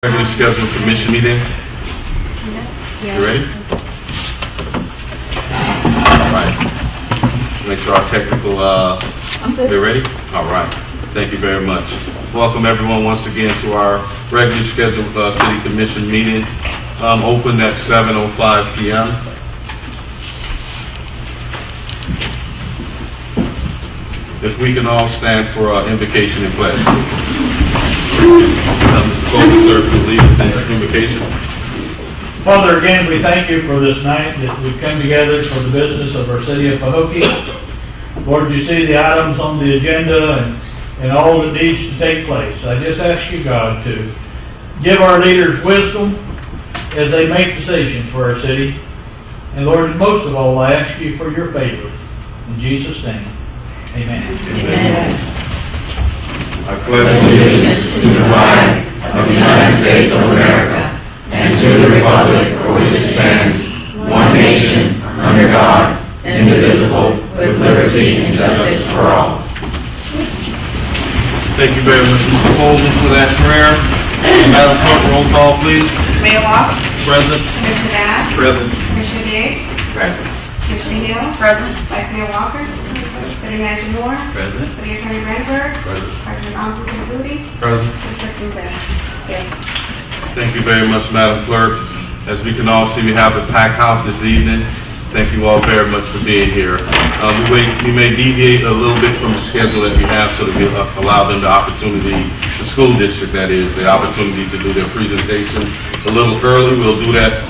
Regularly scheduled commission meeting. You ready? All right. Make sure our technical, we're ready? All right. Thank you very much. Welcome everyone once again to our regularly scheduled city commission meeting. Open at 7:05 p.m. If we can all stand for invocation and pledge. Mr. Colby, sir, please lead us in invocation. Father, again, we thank you for this night that we've come together for the business of our city of Pahokee. Lord, you see the items on the agenda and all that needs to take place. I just ask you, God, to give our leaders wisdom as they make decisions for our city. And Lord, most of all, I ask you for your favor. In Jesus' name, amen. Amen. I pledge Allegiance to the flag of the United States of America and to the republic for which it stands, one nation, under God, indivisible, with liberty and justice for all. Thank you very much, Mr. Colby, for that prayer. Madam Clerk, roll call, please. Mayor Walker. Present. Commissioner Bass. Present. Commissioner Biggs. Present. Commissioner Hill. Present. Vice Mayor Walker. City Manager Moore. Present. City Attorney Brandenburg. Present. President Officer Moody. Present. And President Best. Yes. Thank you very much, Madam Clerk. As we can all see, we have a packed house this evening. Thank you all very much for being here. We may deviate a little bit from the schedule that we have so that we allow them the opportunity, the school district that is, the opportunity to do their presentation a little early. We'll do that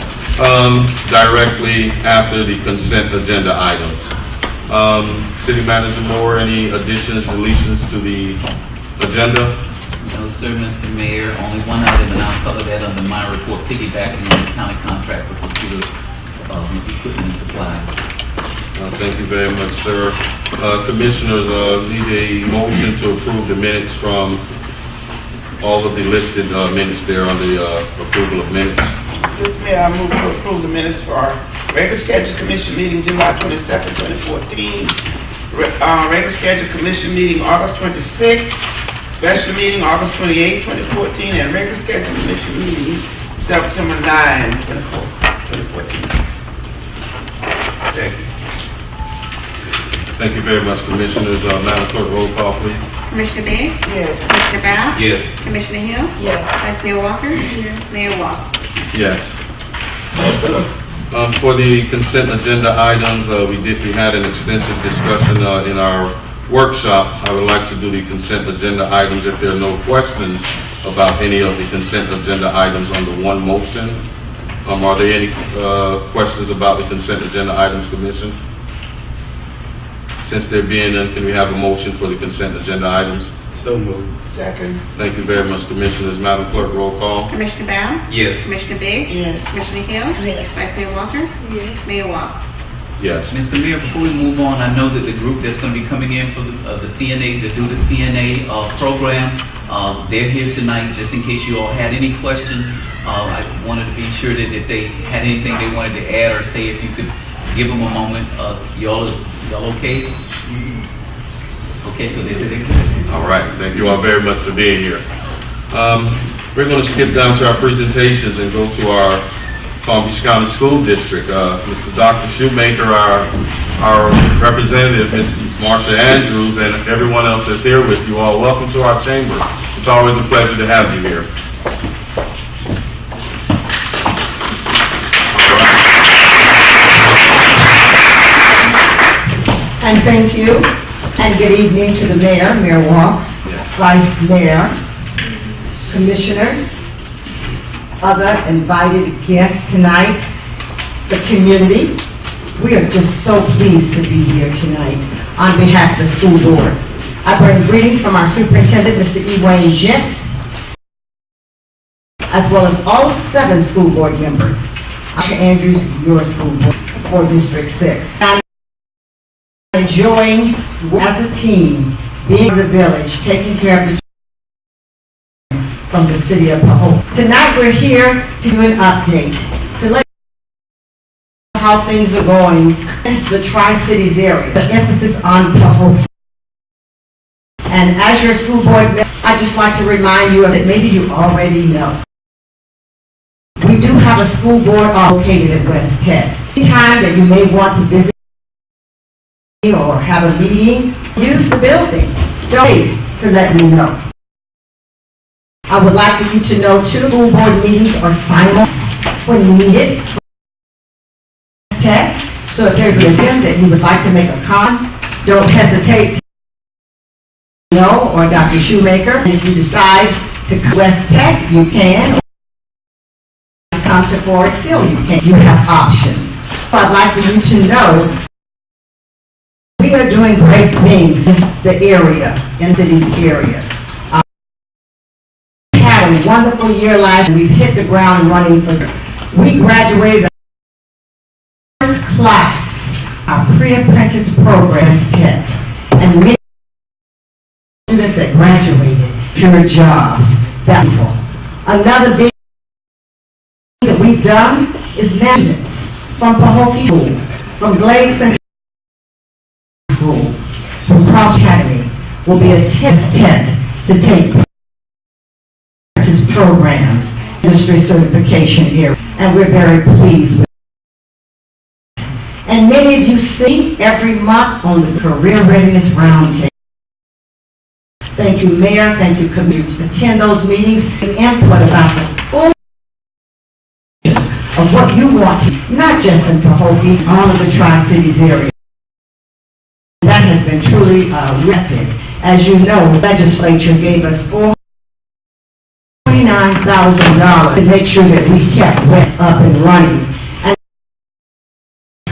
directly after the consent agenda items. City Manager Moore, any additions, deletions to the agenda? No, sir, Mr. Mayor. Only one item, and I'll cover that under my report, piggybacking on the county contract for computer equipment and supplies. Thank you very much, sir. Commissioners, need a motion to approve the minutes from all of the listed minutes there on the approval of minutes. Mr. Mayor, I move to approve the minutes for our regular scheduled commission meeting July 22nd, 2014, regular scheduled commission meeting August 26th, special meeting August 28th, 2014, and regular scheduled commission meeting September 9th, 2014. Thank you very much, Commissioners. Madam Clerk, roll call, please. Commissioner Biggs. Yes. Commissioner Bass. Yes. Commissioner Hill. Yes. Vice Mayor Walker. Yes. Mayor Walker. Yes. For the consent agenda items, we had an extensive discussion in our workshop. I would like to do the consent agenda items if there are no questions about any of the consent agenda items under one motion. Are there any questions about the consent agenda items, Commission? Since there being none, can we have a motion for the consent agenda items? So moved. Second. Thank you very much, Commissioners. Madam Clerk, roll call. Commissioner Bass. Yes. Commissioner Biggs. Yes. Commissioner Hill. Yes. Vice Mayor Walker. Yes. Mayor Walker. Yes. Mr. Mayor, before we move on, I know that the group that's going to be coming in for the CNA, to do the CNA program, they're here tonight just in case you all had any questions. I wanted to be sure that if they had anything they wanted to add or say, if you could give them a moment. Y'all okay? Okay, so they're good. All right. Thank you all very much for being here. We're going to skip down to our presentations and go to our Palm Beach County School District. Mr. Dr. Shoemaker, our representative, Ms. Marsha Andrews, and everyone else that's here with you all. Welcome to our chamber. It's always a pleasure to have you here. And thank you, and good evening to the Mayor, Mayor Walks, Yes. Vice Mayor, Commissioners, other invited guests tonight, the community. We are just so pleased to be here tonight on behalf of the school board. I bring greetings from our superintendent, Mr. E. Wayne Gent, as well as all 7 school board members. Dr. Andrews, your school board for District 6. I'm enjoying, as a team, being in the village, taking care of the from the city of Pahokee. Tonight we're here to do an update, to let you know how things are going in the Tri-Cities area, the emphasis on Pahokee. And as your school board member, I'd just like to remind you of it, maybe you already know. We do have a school board located at West Tech. Anytime that you may want to visit or have a meeting, use the building. Don't wait to let me know. I would like for you to know 2 school board meetings are silent when needed. Tech. So if there's an event that you would like to make a comment, don't hesitate. No, or Dr. Shoemaker, if you decide to come to West Tech, you can. Or come to Forest Hill, you can. You have options. So I'd like for you to know we are doing great things in the area, in the city's area. We had a wonderful year last year. We've hit the ground running. We graduated class, our pre-apprentice program tech, and many students that graduated, pure jobs, valuable. Another big thing that we've done is students from Pahokee School, from Glade Central School, from Cross Academy will be a test to take apprentice programs, industry certification here, and we're very pleased with. And many of you see every month on the Career Readiness Roundtable. Thank you, Mayor. Thank you, Committee. Attend those meetings and input about the full of what you want, not just in Pahokee, all of the Tri-Cities area. That has been truly rapid. As you know, the legislature gave us $49,000 to make sure that we kept WET up and running.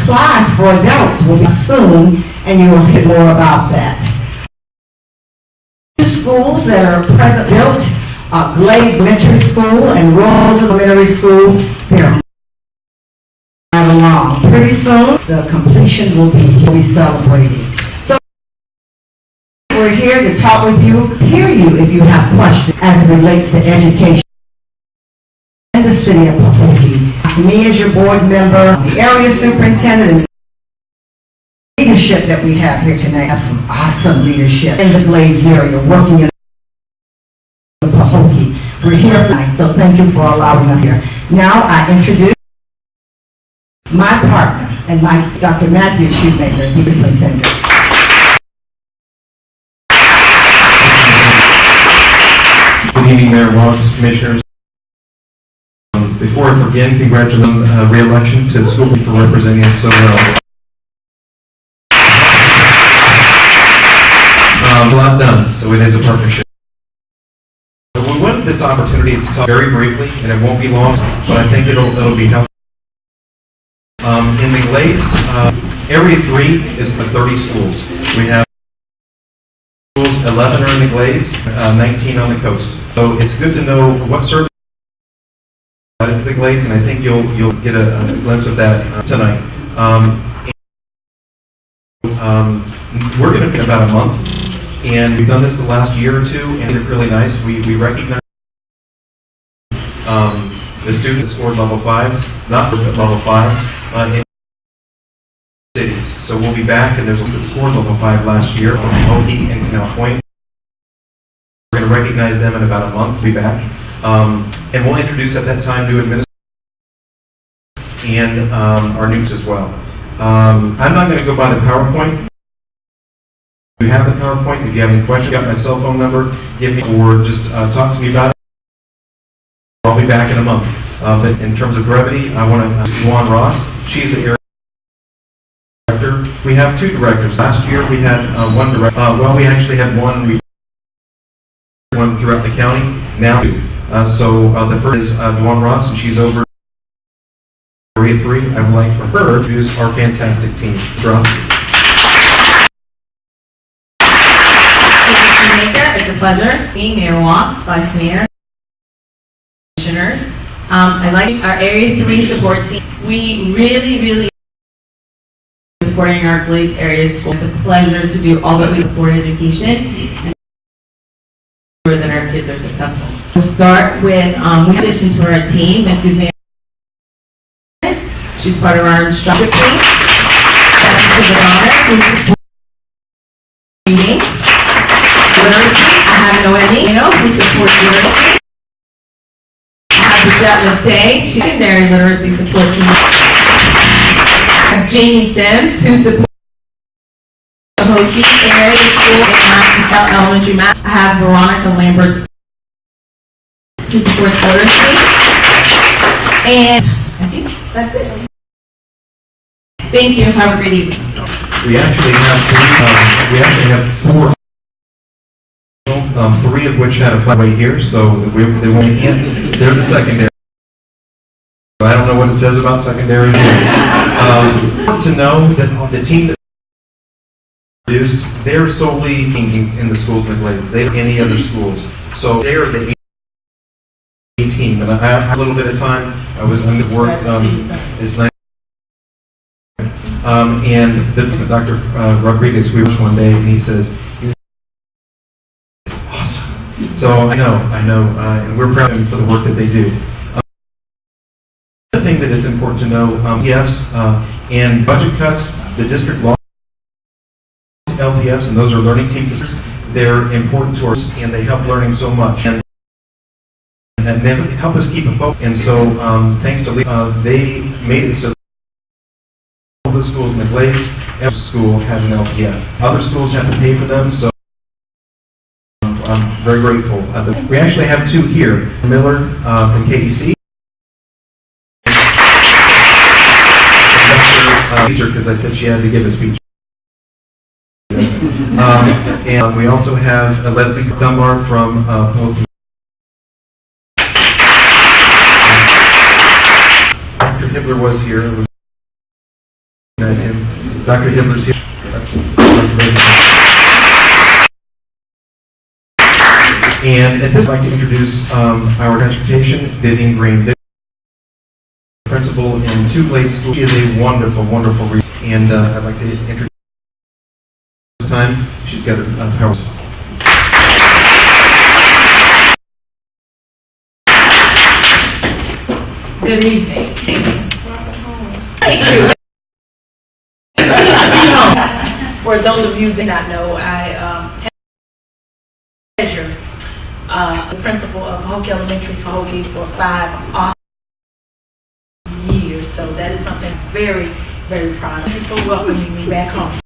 Class for adults will be soon, and you will hear more about that. 2 schools that are present built, Glade Elementary School and Rose Elementary School, they're right along. Pretty soon, the completion will be celebrated. So we're here to talk with you, hear you if you have questions as it relates to education in the city of Pahokee. Me as your board member, the area superintendent, and the leadership that we have here tonight have some awesome leadership in the Glades area, working in the Pahokee. We're here tonight, so thank you for allowing us here. Now I introduce my partner and my Dr. Matthew Shoemaker, the superintendent. Good evening, Mayor Wallace, Commissioners. Before I begin, congratulations on re-election to the school for representing us so well. A lot done, so it is a partnership. We wanted this opportunity to talk very briefly, and it won't be long, but I think it'll be helpful. In the Glades, Area 3 is the 30 schools. We have schools, 11 are in the Glades, 19 on the coast. So it's good to know what service into the Glades, and I think you'll get a glimpse of that tonight. We're going to be about a month, and we've done this the last year or 2, and it's really nice. We recognize the students scored level 5s, not level 5s, in cities. So we'll be back, and there's a scored level 5 last year from Pahokee and Canal Point. We're going to recognize them in about a month. We'll be back. And we'll introduce at that time new administrators and our newts as well. I'm not going to go by the PowerPoint. If you have the PowerPoint, if you have any questions, got my cell phone number, give me, or just talk to me about it. I'll be back in a month. But in terms of brevity, I want to Juan Ross. She's the area director. We have 2 directors. Last year we had 1 director. Well, we actually had one throughout the county. Now 2. The first is Juan Ross, and she's over Area 3. I would like for her to introduce our fantastic team. Ross. It's a pleasure being Mayor Watts, Vice Mayor, Commissioners. I like our Area 3 support team. We really supporting our Glades area school. It's a pleasure to do all that we support education and that our kids are successful. We'll start with, in addition to our team, Ms. Suzanne. She's part of our instructor team. That's to the honor, who's reading. Literacy, I have Noemi, who supports literacy. I have the Angela Day, secondary literacy support team. Jamie Sims, who supports the Hokie area school in Mountain Elementary Math. I have Veronica Lambert, who supports literacy. And I think that's it. Thank you. Have a great evening. We actually have four, three of which had a flat rate here, so they won't, they're the secondary. I don't know what it says about secondary. To know that the team that produced, they're solely in the schools in the Glades. They don't any other schools. So they are the A team. And I had a little bit of time. I'm at work. It's nice. And Dr. Rodriguez, we were one day, and he says, "It's awesome." So I know, and we're proud of them for the work that they do. The thing that is important to know, yes, and budget cuts, the district lost LTFs, and those are learning team decisions. They're important to us, and they help learning so much. And they help us keep a focus. And so, thanks to they made it so the schools in the Glades, every school has an LTF. Other schools have to pay for them, so I'm very grateful. We actually have two here. Miller from KEC. Because I said she had to give a speech. And we also have Leslie Dunbar from Pelican. Dr. Hibbler was here. Dr. Hibbler's here. And at this, I'd like to introduce our transportation, Vivian Green, principal in two Glades schools. She is a wonderful, wonderful reader. And I'd like to introduce this time. She's got a power. Good evening. Thank you. For those of you who do not know, I am the principal of Hokie Elementary for Hokie for 5 awesome years. So that is something I'm very, very proud of. Thank you for welcoming me back home.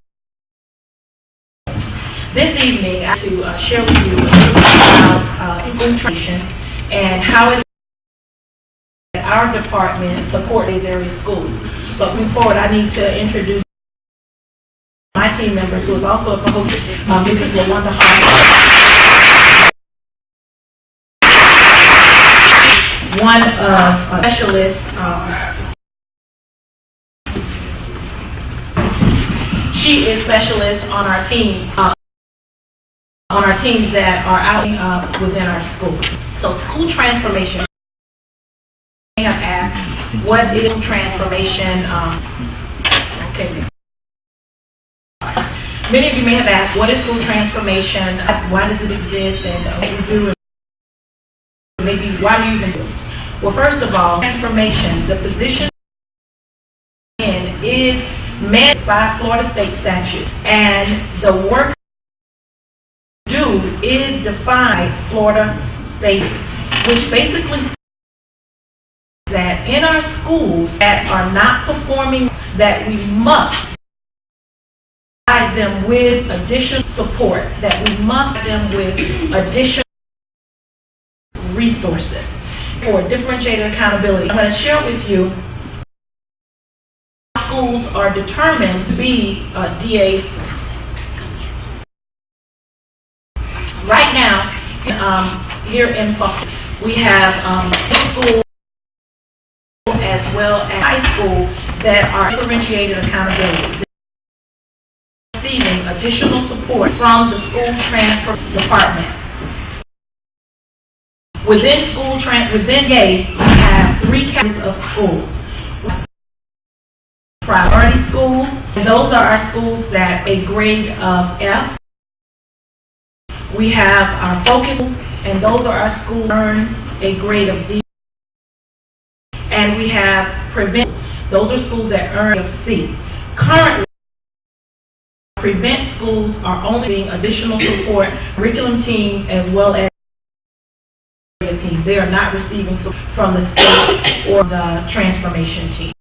This evening, I want to share with you about school transition and how it our department supports these area schools. But moving forward, I need to introduce my team members who is also at Pahokee, Mrs. LaWanda Hart, one of specialists. She is specialist on our team, on our teams that are out within our schools. So school transformation. I have asked, what is transformation? Okay. Many of you may have asked, what is school transformation? Why does it exist? And what you do? And maybe why do you even do it? Well, first of all, transformation, the position is mandated by Florida state statute, and the work we do is define Florida state, which basically says that in our schools that are not performing, that we must provide them with additional support, that we must provide them with additional resources for differentiated accountability. I'm going to share with you schools are determined to be DA. Right now, here in Buffalo, we have school as well as high school that are differentiated accountability, receiving additional support from the school transfer department. Within GAY, we have 3 categories of schools. Priority schools, and those are our schools that a grade of F. We have our focus, and those are our schools that earn a grade of D. And we have prevent, those are schools that earn a C. Currently, prevent schools are only being additional support, curriculum team, as well as team. receiving. They are not receiving support from the state or the transformation team.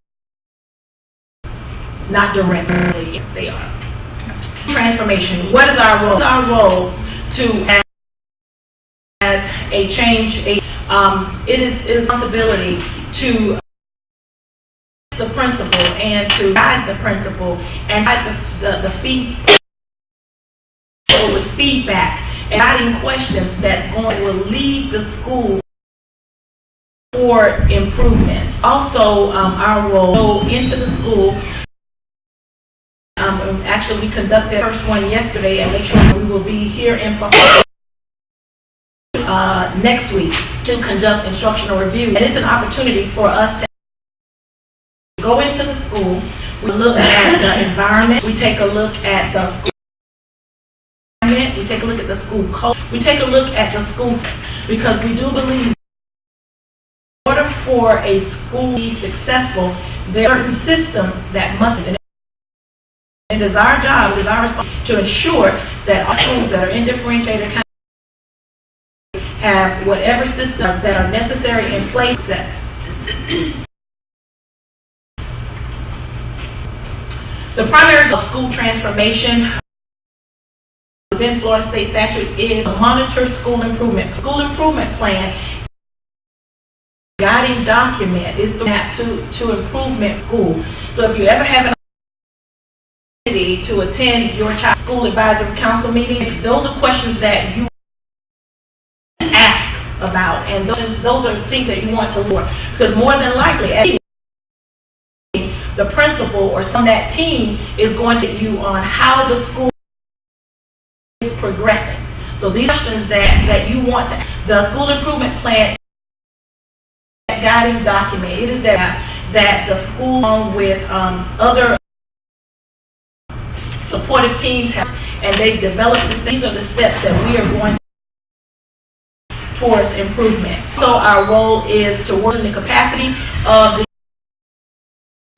Not directly, they are. Transformation, what is our role? It's our role to as a change, it is responsibility to the principal and to guide the principal and guide the feedback and guiding questions that will lead the school for improvement. Also, our role to go into the school. Actually, we conducted the first one yesterday, and make sure we will be here in next week to conduct instructional review. And it's an opportunity for us to go into the school. We look at the environment. We take a look at the school environment. We take a look at the school culture. We take a look at the school, because we do believe in order for a school to be successful, there are certain systems that must be. It is our job, it is our responsibility to ensure that our schools that are in differentiated counties have whatever systems that are necessary in place. The primary goal of school transformation within Florida State statute is to monitor school improvement. School improvement plan, guiding document, is the map to improvement school. So if you ever have an to attend your child's school advisory council meeting, those are questions that you ask about, and those are things that you want to learn, because more than likely the principal or some of that team is going to you on how the school is progressing. So these questions that you want to, the school improvement plan, that guiding document, it is that the school, along with other supportive teams have, and they've developed these are the steps that we are going towards improvement. So our role is to work in the capacity of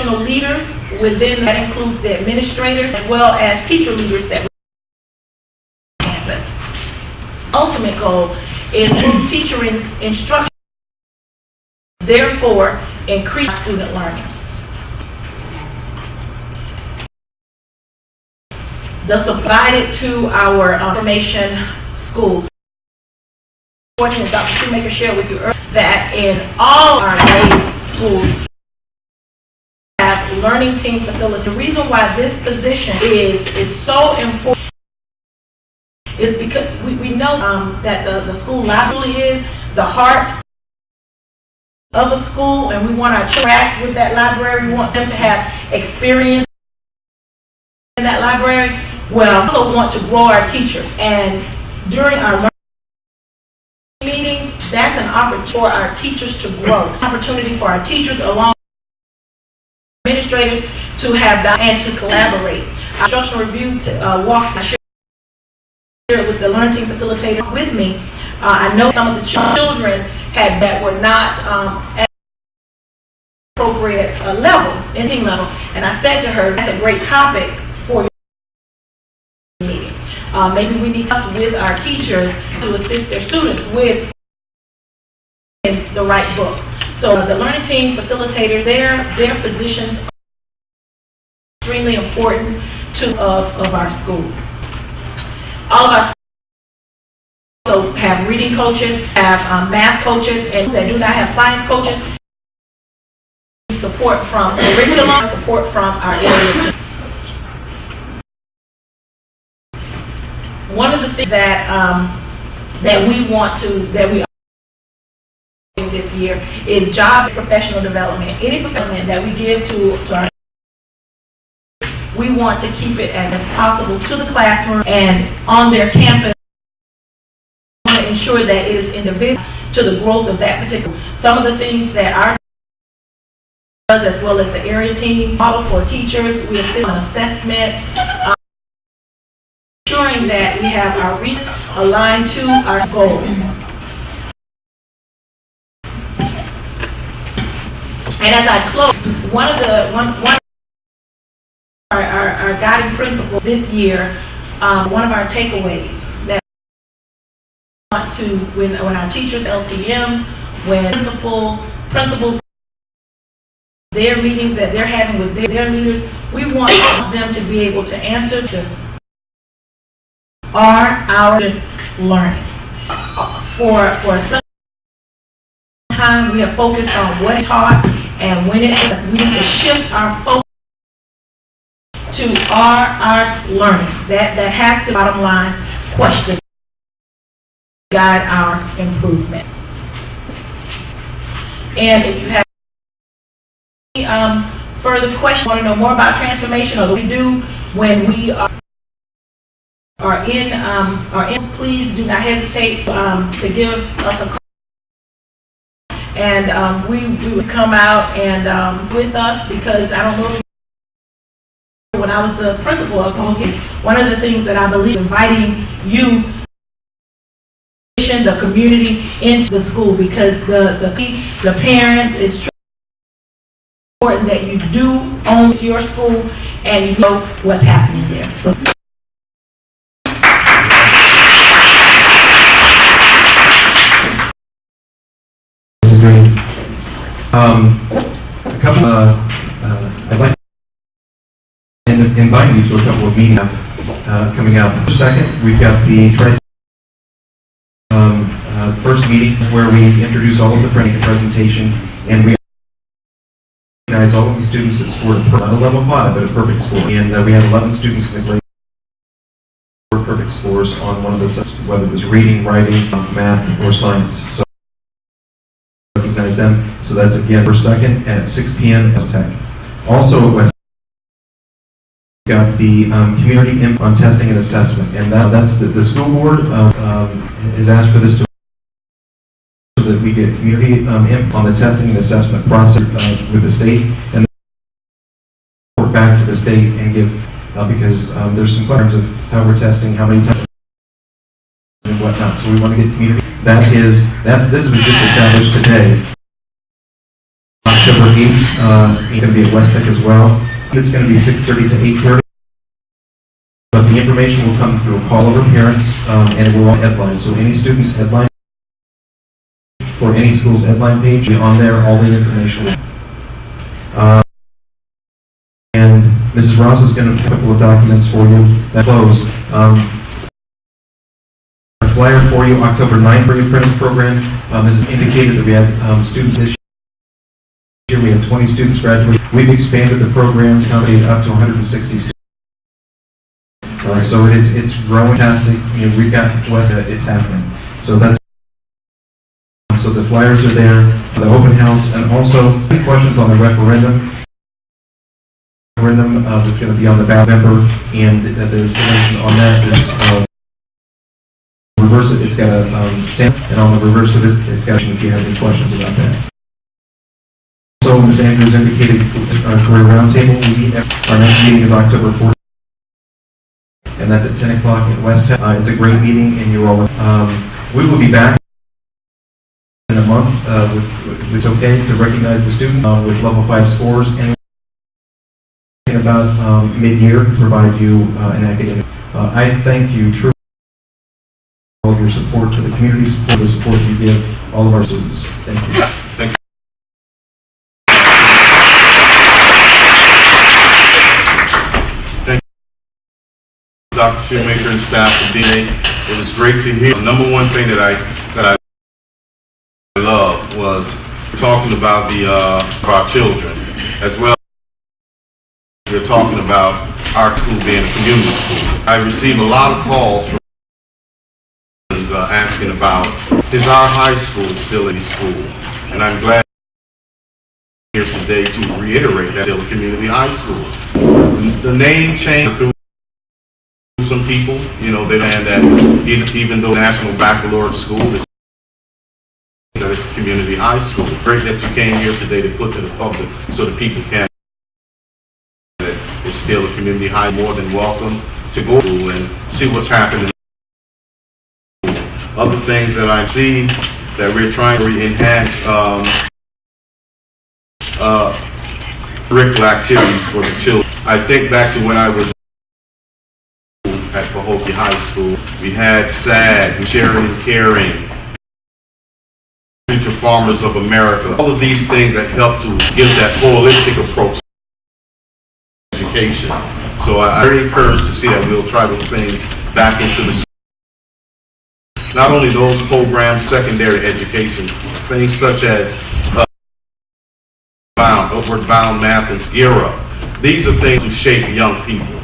the leaders within, that includes the administrators as well as teacher leaders that we have on campus. Ultimate goal is through teacher instruction, therefore increase student learning. Thus provided to our information schools. Fortunate, Dr. Shoemaker shared with you earlier that in all our grade schools have learning team facilities. The reason why this position is so important is because we know that the school library is the heart of a school, and we want to interact with that library. We want them to have experience in that library. Well, we also want to grow our teachers, and during our learning meetings, that's an opportunity for our teachers to grow, an opportunity for our teachers along with administrators to have and to collaborate. Our instructional review walks I shared with the learning team facilitator with me. I know some of the children that were not at appropriate level, ending level, and I said to her, that's a great topic for your meeting. Maybe we need to discuss with our teachers to assist their students with the right book. So the learning team facilitators, their positions are extremely important of our schools. All of our schools also have reading coaches, have math coaches, and that do not have science coaches. Support from curriculum, support from our area team. One of the things that we are doing this year is job and professional development. Any development that we give to our, we want to keep it as possible to the classroom and on their campus. We want to ensure that it is individual to the growth of that particular. Some of the things that our as well as the area team model for teachers, we assist on assessments, ensuring that we have our research aligned to our goals. And as I close, one of our guiding principles this year, one of our takeaways that we want to, when our teachers, LTMs, when principals, their meetings that they're having with their leaders, we want them to be able to answer to, are our students learning? For some time, we have focused on what is taught, and when we need to shift our focus to our learning. That has to, bottom line, question, guide our improvement. And if you have further questions, want to know more about transformation or what we do when we are in, please do not hesitate to give us a call. And we would come out and with us, because I don't know if when I was the principal of Hogan, one of the things that I believe inviting you, the community, into the school, because the parents, it's important that you do own your school and you know what's happening there. So, this is great. I'd like to invite you to a couple of meetings coming up. Second, we've got the first meeting where we introduce all of the presentation, and we recognize all of the students that scored not a level 5, but a perfect score. And we had 11 students in the grade scored perfect scores on one of the sets, whether it was reading, writing, math, or science. So recognize them. So that's again for second at 6 p.m. at Tech. Also at West, we've got the community input on testing and assessment, and that's the school board has asked for this to, so that we get community input on the testing and assessment process with the state, and report back to the state and give because there's some questions of how we're testing, how many times, and whatnot. So we want to get community. This was just established today. October 8th, it's going to be at West Tech as well. It's going to be 6:30 to 8:30. But the information will come through a call over parents, and it will on headline. So any student's headline or any school's headline page, on there, all the information. And Mrs. Ross is going to have a couple of documents for you that close. A flyer for you, October 9th for your apprentice program. This is indicated that we had students this year. We had 20 students graduate. We've expanded the programs, accommodated up to 160 students. So it's growing fantastic. You know, we've got West, it's happening. So that's. So the flyers are there, the open house, and also any questions on the referendum. That's going to be on the ballot member, and there's information on that. There's reverse it. It's got a sample, and on the reverse of it, it's got if you have any questions about that. So Ms. Andrews indicated career roundtable. Our next meeting is October 4th, and that's at 10 o'clock at West Tech. It's a great meeting, and you're all. We will be back in a month. It's okay to recognize the student with level 5 scores, and in about mid-year to provide you an academic. I thank you truly for all your support to the community, support the support you give all of our students. Thank you. Thank you. Thank you, Dr. Shoemaker and staff for being. It was great to hear. The number one thing that I loved was talking about our children, as well. We're talking about our school being a community school. I receive a lot of calls from asking about, is our high school still a school? And I'm glad here today to reiterate that it's still a community high school. The name changed through some people, you know, they land that even though National Baccalaureate School is that it's a community high school. It's great that you came here today to put to the public so that people can. It's still a community high, more than welcome to go and see what's happening. Other things that I see that we're trying to enhance curricular activities for the children. I think back to when I was at Pahokee High School. We had SAD, sharing and caring, future Farmers of America. All of these things that help to give that holistic approach to education. So I'm very encouraged to see that we'll try those things back into the not only those programs, secondary education, things such as Upward Bound Math and Gear Up. These are things to shape young people.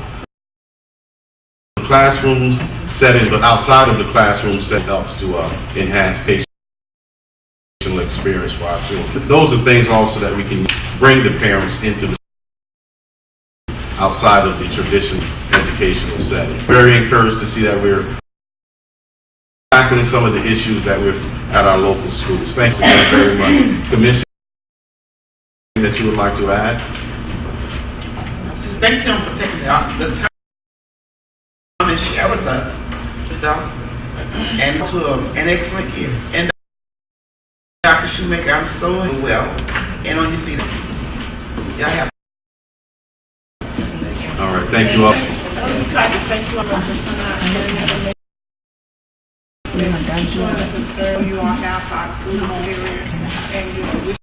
Classrooms setting, but outside of the classroom set helps to enhance educational experience for our children. Those are things also that we can bring the parents into the outside of the traditional educational setting. Very encouraged to see that we're tackling some of the issues that we're at our local schools. Thanks again very much. Commissioner, that you would like to add? Just thank them for taking the time and share with us stuff and to an excellent year. And Dr. Shoemaker, I'm so well and on your feet. Y'all have. All right, thank you all. I would just like to thank you all for You all have our school area and you wish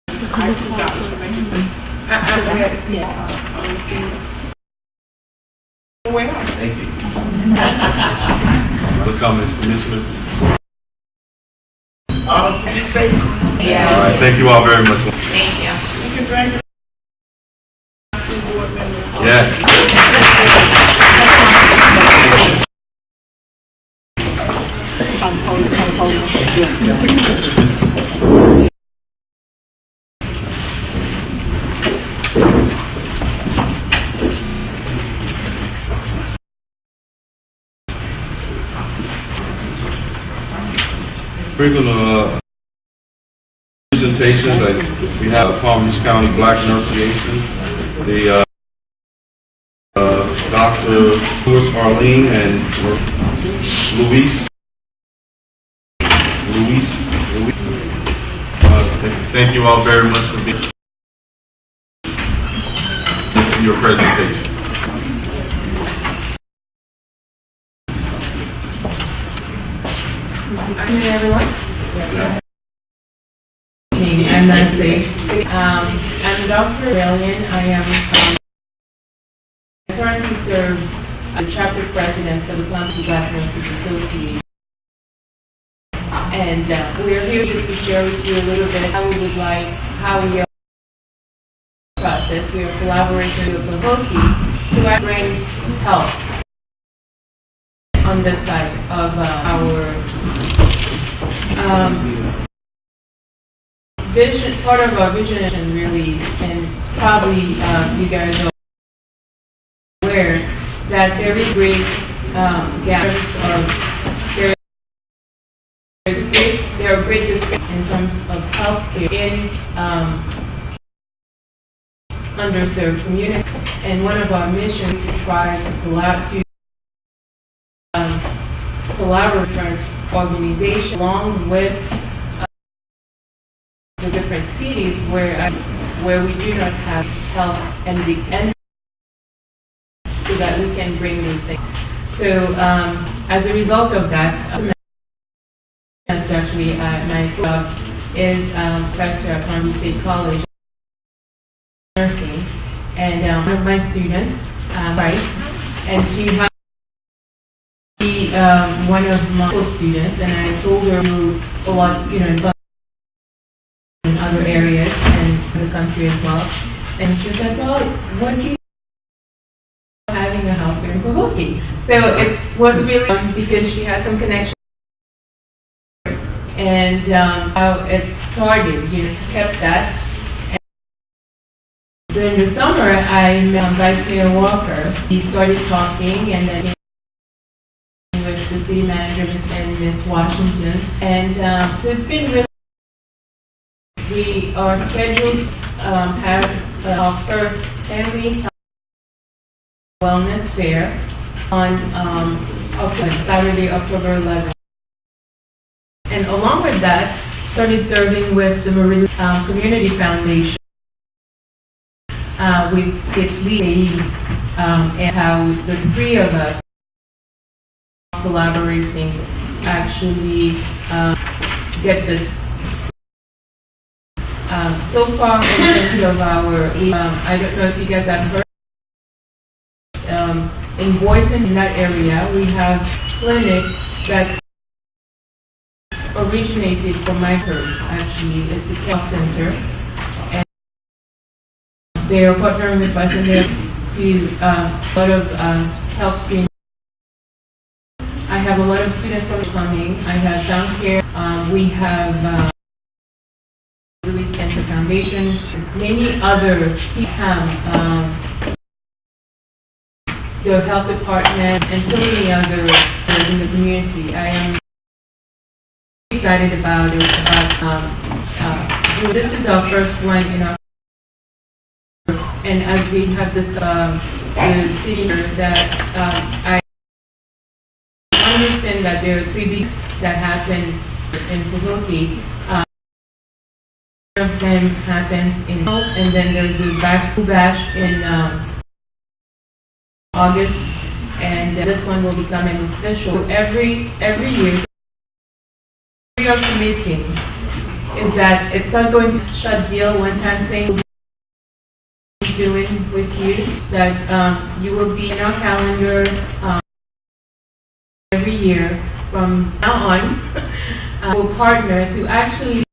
I do Dr. Shoemaker. I'm glad to see well. Thank you. Other comments, commissioners? Be safe. All right, thank you all very much. Thank you. Congratulations. Yes. We're going to presentations. We have Palm Beach County Black Nursing, the Dr. Lewis Arlene and Luis. Thank you all very much for being in your presentation. Good evening, everyone. Yeah. I'm Leslie. I'm Dr. Aurelian. I am currently serve as chapter president for the Palm Beach Black Nurses Association. And we're here just to share with you a little bit how we are process. We are collaborating with Pavoki to bring help on this side of our vision. Part of our vision really, and probably you guys are aware that there is great gaps of there are great disparities in terms of healthcare in underserved communities, and one of our missions is to try to collaborate with organizations along with the different cities where we do not have health and so that we can bring these things. So as a result of that, actually my job is professor at Palm Beach State College nursing, and one of my students, right, and she has one of my students, and I told her to move a lot, in other areas and the country as well. And she said, well, what do you having a health fair in Pavoki? So it was really because she had some connection, and how it started, kept that. And during the summer, I met Vice Mayor Walker. We started talking, and then with the city manager, Ms. Washington, and so it's been really. We are scheduled to have our first family wellness fair on Saturday, October 11th. And along with that, started serving with the Marine Community Foundation with its lead, and how the three of us collaborating actually get this. So far, in terms of our, I don't know if you guys have heard, in Boynton, in that area, we have clinics that originated from my church, actually. It's the health center. And they are partnering with us and they're to a lot of health screening. I have a lot of students from coming. I have down here, we have Louis Cancer Foundation, many other people have the health department and so many others in the community. I am excited about it. This is our first one in our, and as we have this the city that I understand that there are 3 weeks that happen in Pahokee. One of them happens in and then there's the back-to-school bash in August, and this one will become an official. So every year, we are committing is that it's not going to shut deal one-time thing. We'll be doing with you that you will be in our calendar every year from now on. We'll partner to actually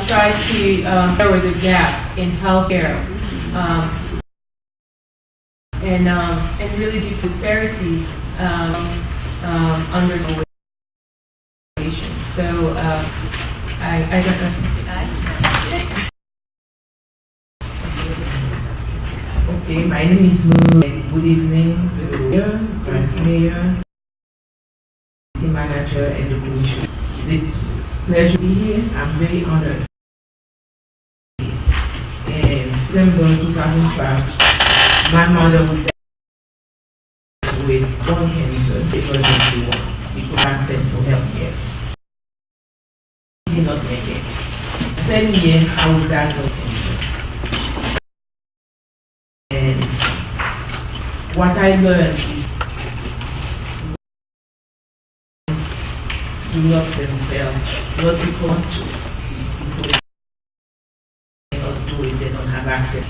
try to narrow the gap in healthcare and really do disparities under the legislation. So I don't know if you add. Okay, my name is Mo. Good evening to the Mayor, Vice Mayor, City Manager, and the Commission. It's a pleasure to be here. I'm very honored. In December 2005, my mother was diagnosed with bone cancer, emergency one, because access for health care. She did not make it. The same year, I was diagnosed with cancer. And what I learned is to love themselves. What people want to is people cannot do it, they don't have access.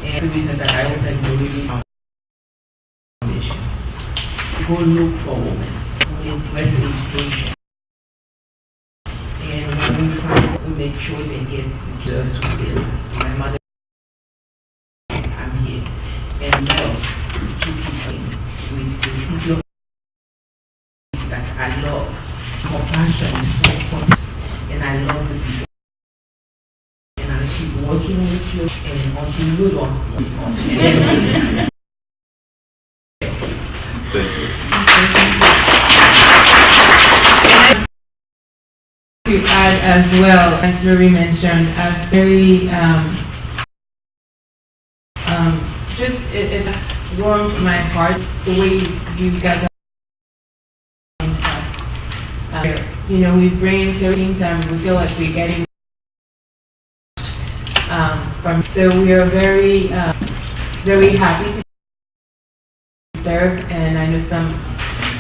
And the reason that I opened the Really Foundation. Go look for women who need breast education. And when we find, we make sure they get to stay. My mother, I'm here. And love to keep people with the city of that I love. Compassion is so important, and I love the people. And I keep working with you, and until you don't work on it. Thank you. To add as well, as Rory mentioned, very just it warmed my heart the way you guys are. You know, we bring certain times we feel like we're getting from. So we are very very happy to serve, and I know some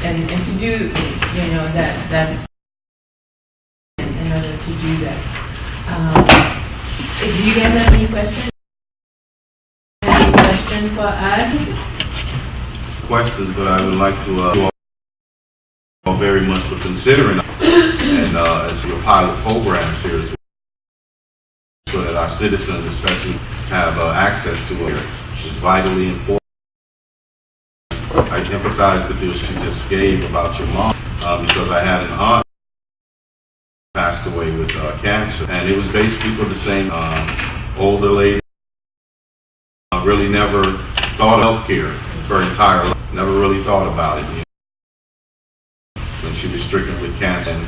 and to do that in order to do that. If you guys have any questions. For us? Questions, but I would like to you all very much for considering and as your pilot programs here so that our citizens especially have access to it, which is vitally important. I empathize with what you just gave about your mom because I had an aunt who passed away with cancer, and it was basically for the same older lady. Really never thought of healthcare her entire life. Never really thought about it. When she was stricken with cancer, and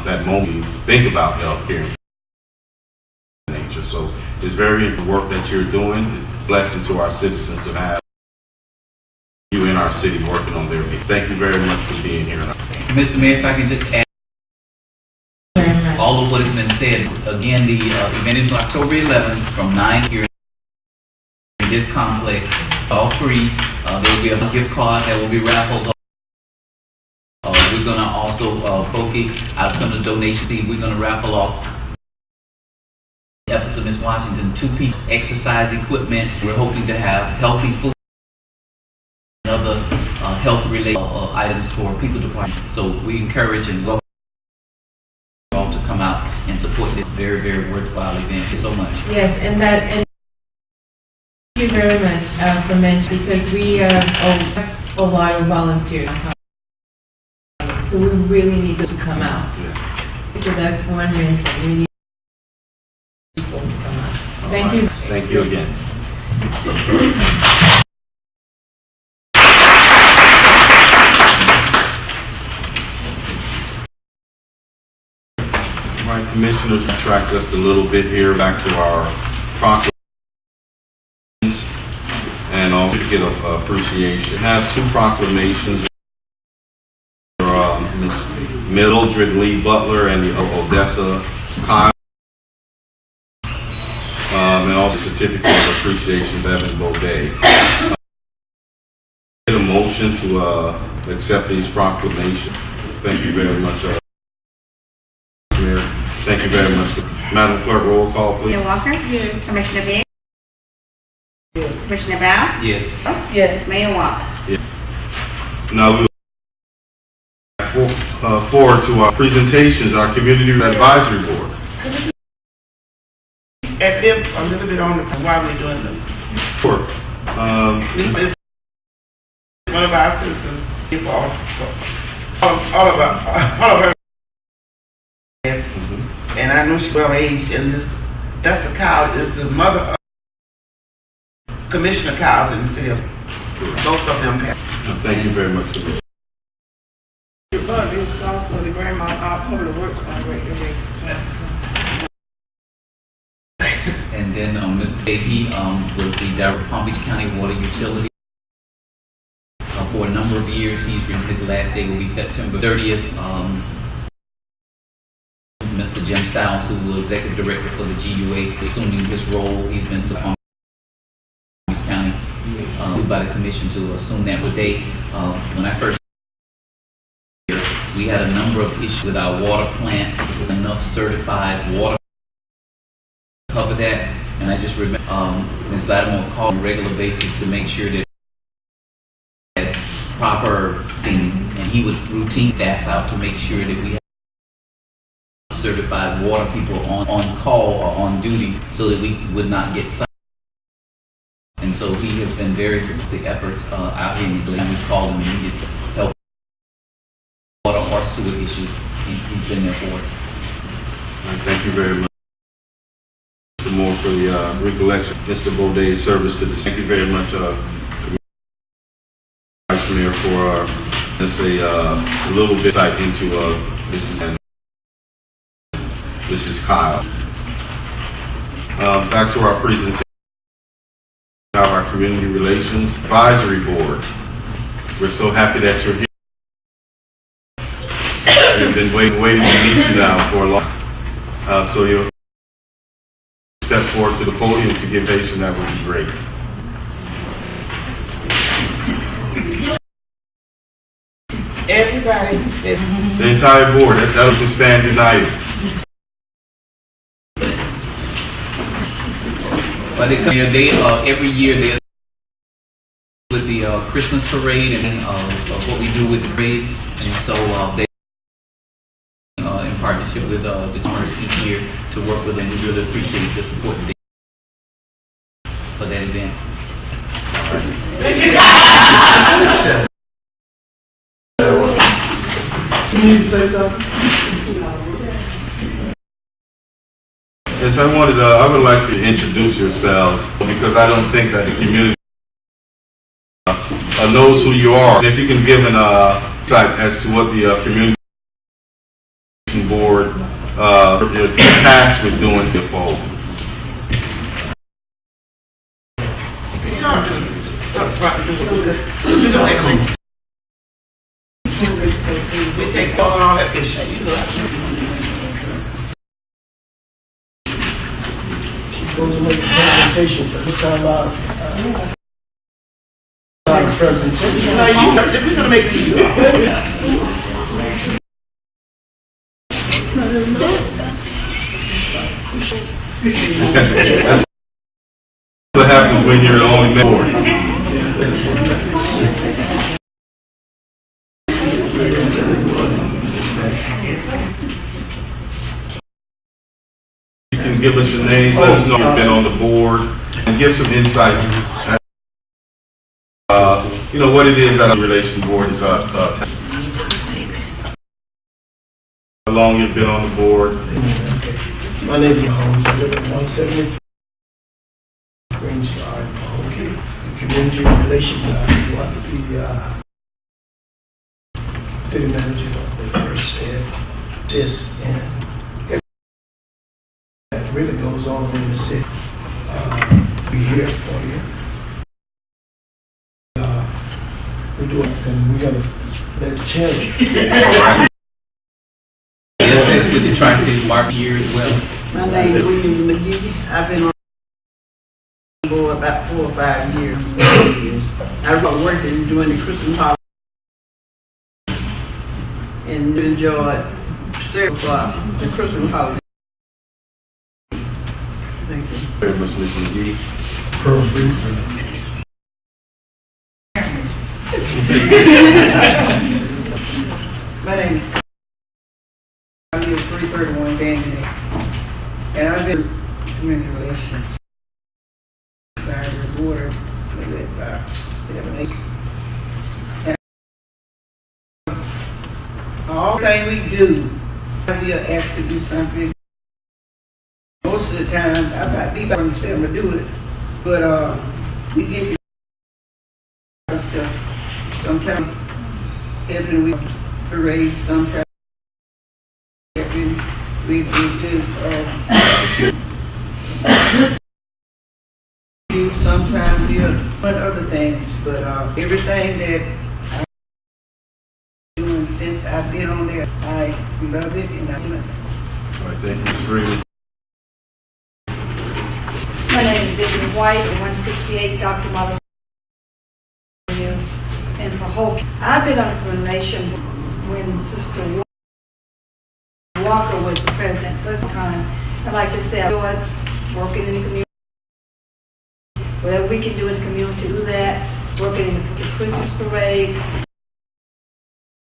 that moment you think about healthcare in nature. So it's very important work that you're doing. It's a blessing to our citizens to have you in our city working on their behalf. Thank you very much for being here. Mr. Mayor, if I can just add all of what has been said. Again, the event is on October 11th from 9 here. This complex, all free. There will be a gift card that will be raffled We're gonna also, Pokey, out of some of the donations, we're gonna raffle off efforts of Ms. Washington, 2 people, exercise equipment. We're hoping to have healthy food and other health-related items for people to partake. So we encourage and welcome you all to come out and support this very, very worthwhile event. Thank you so much. Yes, and thank you very much for mentioning, because we have a lot of volunteers. So we really need them to come out. So that's one reason we need people to come out. Thank you. Thank you again. All right, Commissioners, track just a little bit here back to our proclamations and also to get appreciation. Have 2 proclamations. Ms. Mildred Lee Butler and the Odessa Kyle, and also certificate of appreciation to Evan Baudet. Get a motion to accept these proclamations. Thank you very much, Mayor. Thank you very much. Madam Clerk, roll call, please. Commissioner Walker? Yes. Commissioner Biggs? Yes. Commissioner Bowe? Yes. Yes. Mayor Walker? Yes. Now we forward to our presentations, our Community Advisory Board. At them a little bit on the, why we're doing them. Sure. One of our citizens, all of our, yes, and I know she's well aged, and this, that's a Kyle, is the mother of Commissioner Kyles in the city of, both of them passed. Thank you very much, Commissioner. But it's also the grandma, our public works director. And then Mr. Day, he was the director of Palm Beach County Water Utility. For a number of years, his last day will be September 30th. Mr. Jim Stiles, who was executive director for the GUA, assuming this role, he's been to Palm Beach County by the commission to assume that. But when I first we had a number of issues with our water plant, with enough certified water to cover that, and I just remember Ms. Lattimore called on a regular basis to make sure that proper thing, and he was routine staff out to make sure that we had certified water people on call or on duty so that we would not get sick. And so he has been very successful efforts out here in the Glen. We called him and he gets help. Water or sewer issues, he's been there for us. Thank you very much, Mr. Moore, for the recollection. Mr. Baudet's service to the city. Thank you very much, Vice Mayor, for let's say a little bit insight into Mrs. Kyle. Back to our presentation of our Community Relations Advisory Board. We're so happy that you're here. We've been waiting to meet you now for a long so you'll step forward to the podium to give patient. That would be great. Everybody says The entire board, that was to stand united. But every year they with the Christmas parade and what we do with the parade, and so they in partnership with the Commerce each year to work with them. We really appreciate the support for that event. Can you say something? Yes, I would like to introduce yourselves because I don't think that the community knows who you are. If you can give an insight as to what the community board is tasked with doing the poll. We take part in all that issue, you know. She's going to make a presentation for this time out. Presentation. No, we're going to make it easy. That's what happens when you're the only member. You can give us your name, let us know you've been on the board, and give some insight. You know, what it is that our relation board is, how long you've been on the board. My name is Holmes. I live at 170 Green Star, Pahokee. Community relations, what the city manager of the first said, this and that really goes on in the city. We here for you. We do it, and we gotta let it change. Yes, that's with the Tri-State Market here as well. My name is William McGee. I've been on the board about 4 or 5 years. I worked during the Christmas holiday and enjoyed several the Christmas holiday. Thank you. Very much, Ms. McGee. My name is I live 331 Danny, and I've been community relations. I water, maybe about 7, 8. And all thing we do, we are asked to do something. Most of the time, I be by myself to do it, but we get stuff. Sometimes every week parade, sometimes we do sometimes we do other things, but everything that I'm doing since I've been on there, I love it and I do it. All right, thank you, Ms. Freeman. My name is Vivian White, at 168 Dr. Martin Avenue in Pahokee. I've been on a nation when Sister Walker was the president, so it's time. And like I said, working in the community. Whatever we can do in the community, do that. Working in the Christmas parade,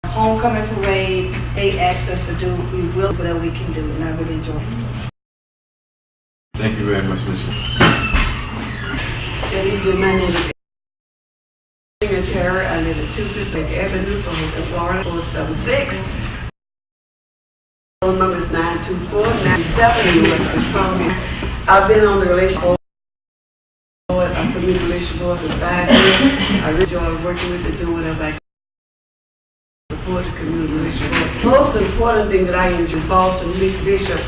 homecoming parade, they ask us to do, we will, whatever we can do, and I really enjoy it. Thank you very much, Ms. My name is Terry. I live at 250 Avenue, Florida, 476. Phone number is 924-97. I've been on the relationship board, I'm community relationship board for 5 years. I really enjoy working with the doing whatever I can to support the community relationship board. Most important thing that I enjoy, Boston, Miss Bishop,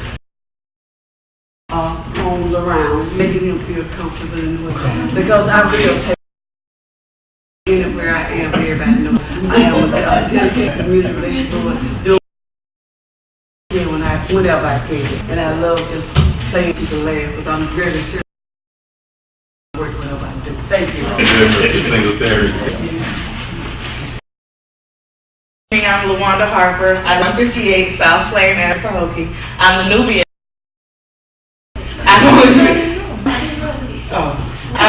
homes around, making him feel comfortable and what, because I will take anywhere I am, everybody knows I am with the dedicated community relationship board, doing whenever I can, and I love just saying people laugh, because I'm very serious work whenever I do. Thank you. Singletary. I'm LaWanda Harper. I'm 158 South Flame Ave, Pahokee. I'm the newbie. I'm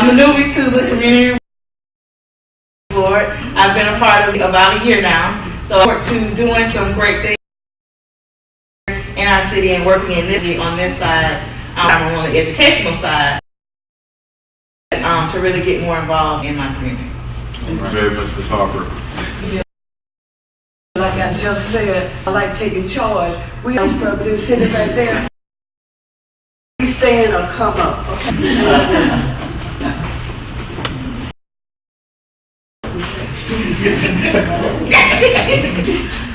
the newbie to the community board. I've been a part of it about a year now, so I work to doing some great things in our city and working in this on this side. I'm on the educational side to really get more involved in my community. Thank you very much, Ms. Harper. Like I just said, I like taking charge. We are just sitting right there. We stand or come up, okay?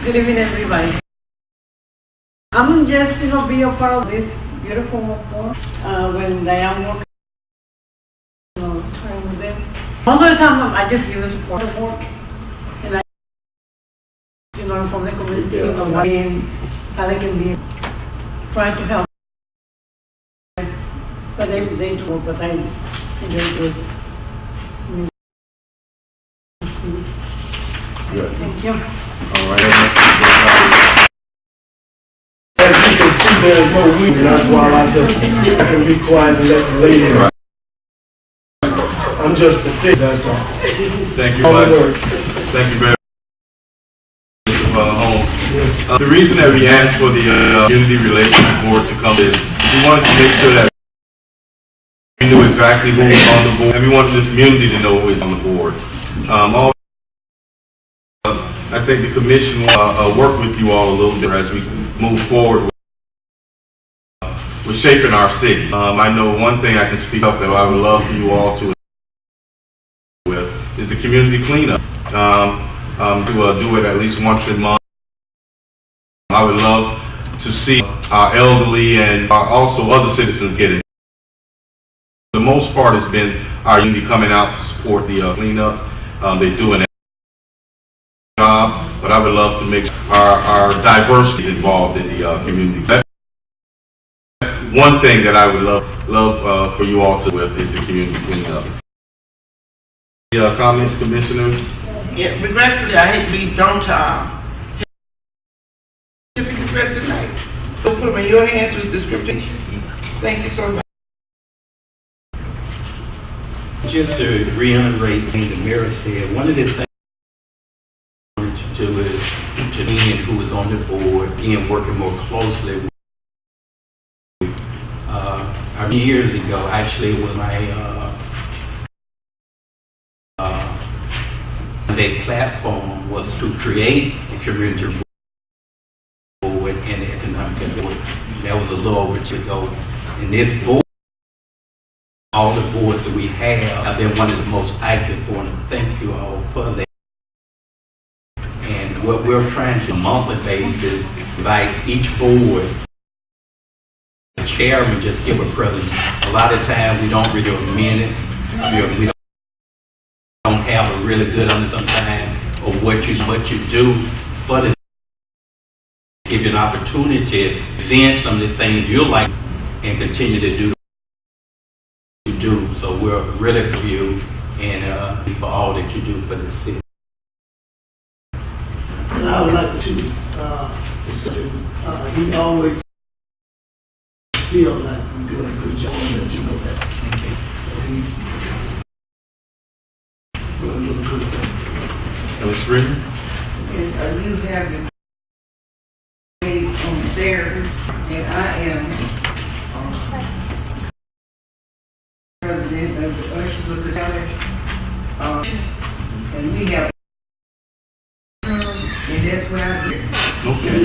Good evening, everybody. I'm just, be a part of this beautiful work when they are working, train with them. Most of the time, I just give the support of work, and I, from the community, and how they can be trying to help. But they do, but I enjoy it. Good. Thank you. All right. As you can see, there's no reason, that's why I just can be quiet and let the lady. I'm just a fig, that's all. Thank you All much. the work. Thank you very much, Mr. Holmes. Yes. The reason that we asked for the Community Relations Board to come is we wanted to make sure that we knew exactly who was on the board, and we wanted the community to know who is on the board. Also, I think the commission will work with you all a little bit as we move forward with shaping our city. I know one thing I can speak up that I would love for you all to is the community cleanup. To do it at least once a month. I would love to see our elderly and also other citizens get it. For the most part, it's been our community coming out to support the cleanup. They do an job, but I would love to make our diversity involved in the community. That's one thing that I would love for you all to do with is the community cleanup. Comments, commissioners? Yeah, regretfully, I hate to be don't certificates ready tonight. So put them in your hands with discrimination. Thank you so much. Just to reiterate what the mayor said, one of the things I wanted to do is to Ian, who was on the board, Ian working more closely with years ago, actually, when their platform was to create a community board and economic board. That was a little over 2 years ago. And this board, all the boards that we have been one of the most active for, and thank you all for that. And what we're trying to, on a monthly basis, invite each board, the chairman just give a presentation. A lot of times we don't really have minutes, we don't have a really good understanding of what you do, but it's give you an opportunity to present some of the things you like and continue to do. So we're really for you and for all that you do for the city. And I would like to, he always feel like we're doing a good job, and you know that. Okay. So he's doing a little good thing. Ms. Ritter? Yes, you have the meeting on Saturdays, and I am president of the Ursula County, and we have and that's where I get. Okay.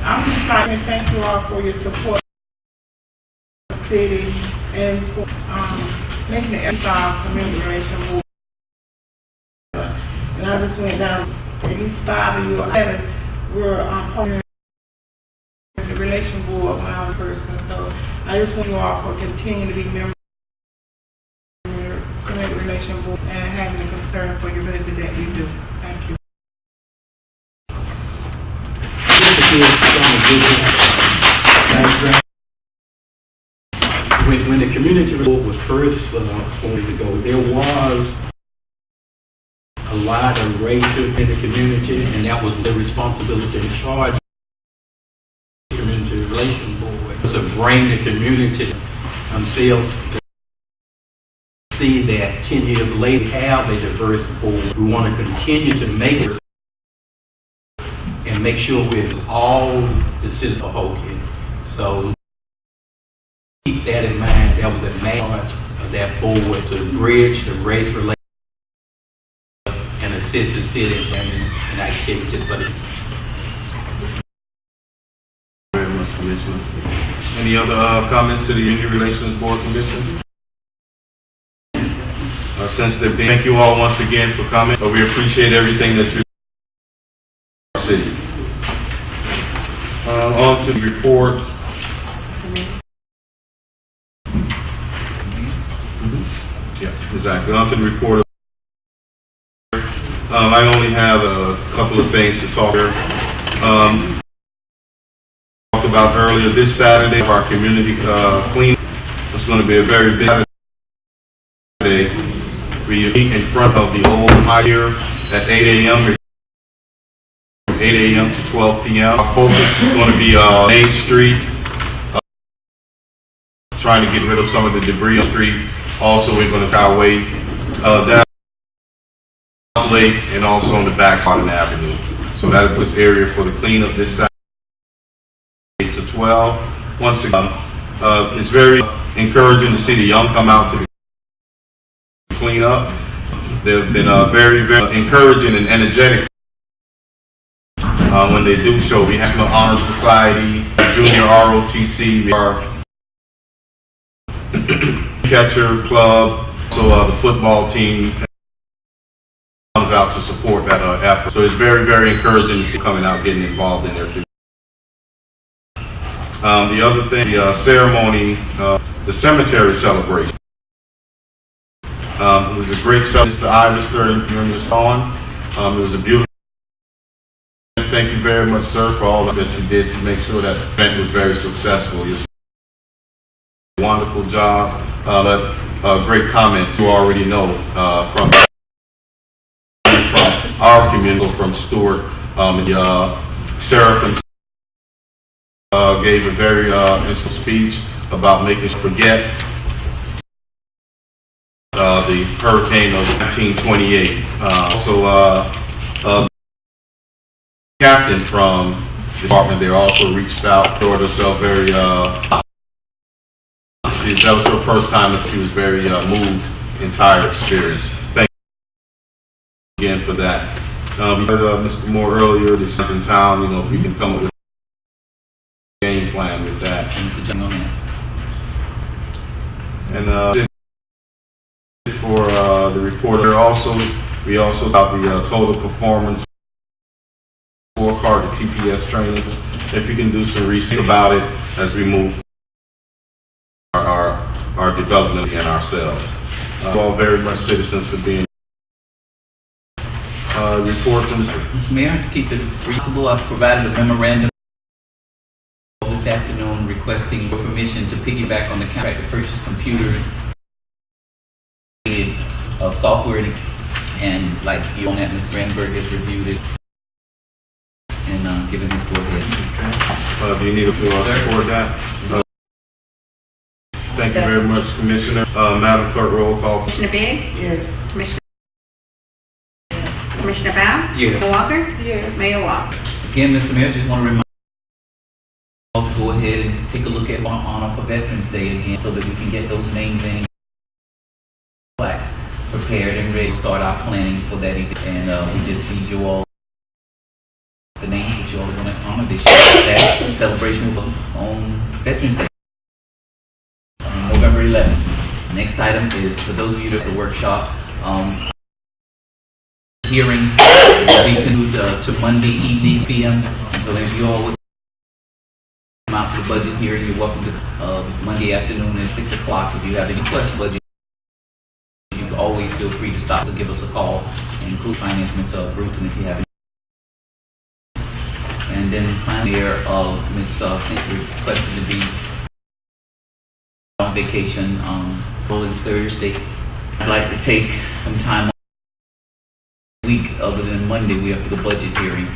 I'm just trying to thank you all for your support of the city and for making the F5 Community Relation Board. And I just went down, at least 5 of you, 7 were part of the Relation Board when I was a person. So I just want you all to continue to be members of the Community Relation Board and having a concern for your benefit that you do. Thank you. When the community board was first 4 years ago, there was a lot of racism in the community, and that was the responsibility in charge of the community relations board to bring the community until to see that 10 years later have a diverse board. We want to continue to make it and make sure we're all the citizens of Hokie. So keep that in mind. That was the main part of that board, to bridge the race relations and assist the city in activities. But Very much, Commissioner. Any other comments to the Community Relations Board, Commissioner? Since they're being, thank you all once again for coming. We appreciate everything that you do for our city. On to the report. Yeah, exactly. On to the report. I only have a couple of things to talk here. Talked about earlier this Saturday, our community cleanup. It's going to be a very big Saturday. We meet in front of the old high here at 8 a.m. from 8 a.m. to 12 p.m. Our focus is going to be Main Street, trying to get rid of some of the debris on the street. Also, we're going to try our way down Lake and also on the back side of the avenue. So that is this area for the cleanup this Saturday, 8 to 12. Once again, it's very encouraging to see the young come out to clean up. They've been very, very encouraging and energetic when they do so. We have National Honor Society, Junior ROTC, our catcher club, so the football team comes out to support that effort. So it's very, very encouraging to see coming out, getting involved in there too. The other thing, the ceremony, the cemetery celebration. It was a great celebration, Mr. Ivester during the song. It was a beautiful. Thank you very much, sir, for all that you did to make sure that event was very successful. You did a wonderful job. Great comments you already know from our community, from Stewart. The sheriff and gave a very interesting speech about making us forget the hurricane of 1928. Captain from the department there also reached out, showed herself very, that was her first time that she was very moved, entire experience. Thank you again for that. We heard Mr. Moore earlier, this is in town, you know, if we can come up with a game plan with that. And for the report there also, we also got the total performance scorecard, the TPS training. If you can do some research about it as we move our development and ourselves. All very much citizens for being report from Mr. Mayor, to keep it reasonable, I've provided a memorandum this afternoon requesting your permission to piggyback on the contract to purchase computers, software, and like you on that, Ms. Granberg has reviewed it and given his go ahead. Do you need to support that? Thank you very much, Commissioner. Madam Clerk, roll call. Commissioner Biggs? Yes. Commissioner Bowe? Yes. Commissioner Walker? Yes. Mayor Walker? Again, Mr. Mayor, just want to remind you all to go ahead and take a look at honor for Veterans Day again so that we can get those names in plaques prepared and ready to start our planning for that event. And we just need you all, the names that you all want to honor this year. That celebration will be on Veterans Day, November 11th. Next item is, for those of you that are at the workshop, hearing will be continued to Monday evening p.m. And so if you all would come out to the budget hearing, you're welcome to Monday afternoon at 6 o'clock. If you have any questions, budget, you always feel free to stop and give us a call, and include Finance Ms. Bruton if you have any. And then finally, Ms. Sink requested to be on vacation on Thursday. I'd like to take some time week other than Monday. We have the budget hearing.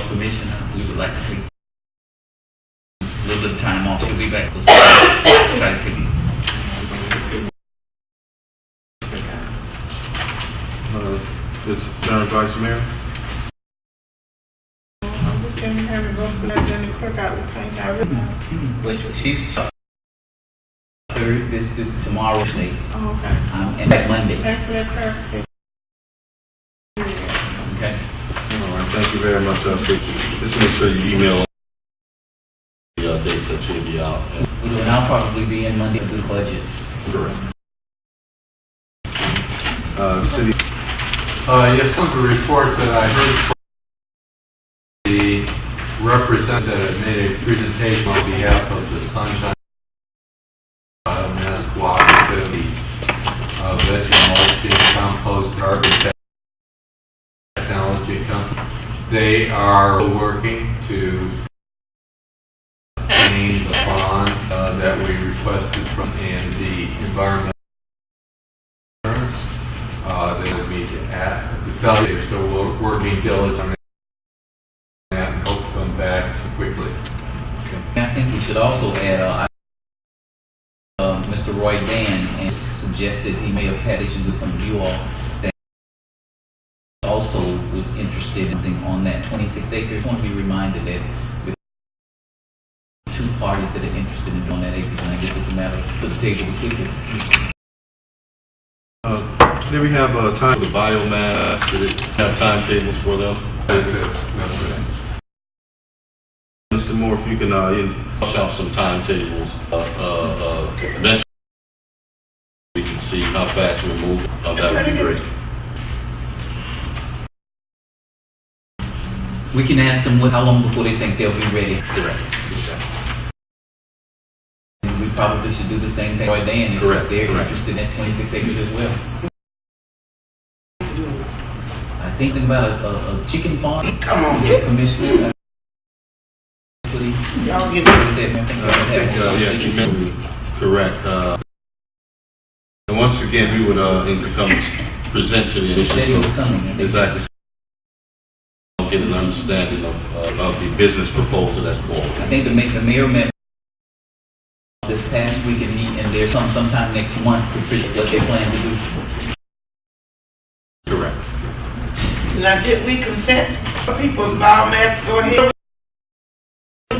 Permission, we would like to take a little bit of time off. She'll be back. We'll try to take it. Madam Vice Mayor. I'm just going to have it go through that, then the clerk out the thing. She's tomorrow, okay. And that Monday. Thanks for that clarification. Okay. All right, thank you very much. Just make sure you email the dates that you'll be out. And I'll probably be in Monday to do the budget. Correct. City. Yes, some of the report that I heard from the representative made a presentation on behalf of the Sunshine Mass Cooperative, the Veteran Mulching Compost Carbon Technology Company. They are working to obtain the bond that we requested from the environmental. They would be at the they're still working diligently back quickly. I think we should also add, Mr. Roy Dan and suggested he may have had issues with some of you all that also was interested in something on that 26 acres. I want to be reminded that with two parties that are interested in on that acreage, and I guess it's a matter to the table quickly. Then we have time for the biomass. Did it have timetables for them? Mr. Moore, if you can push out some timetables, eventually we can see how fast we move. That would be great. We can ask them how long before they think they'll be ready. Correct. And we probably should do the same thing right then if they're interested in 26 acres as well. I think about a chicken farm. Come on. Commissioner. Y'all get Correct. And once again, we would come present to the exactly get an understanding of the business proposal that's forward. I think the mayor met this past week and there's sometime next month to present what they plan to do. Correct. Now, did we consent for people's biomass to go ahead?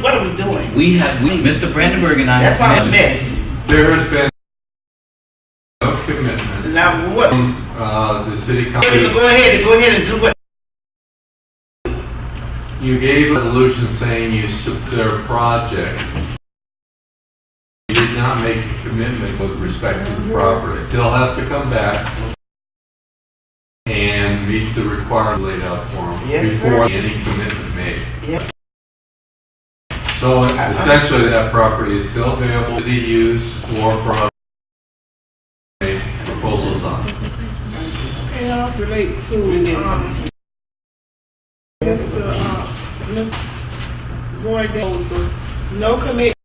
What are we doing? Mr. Brandenburg and I. That's not a mess. There has been no commitment Now, what? from the city council. Go ahead and do what? You gave a resolution saying you support their project. You did not make a commitment with respect to the property. They'll have to come back and meet the requirements laid out for them before any commitment made. Yep. So essentially, that property is still available to be used or for proposals on. Okay, now it relates to, Ms. Roy Dozer, no commitment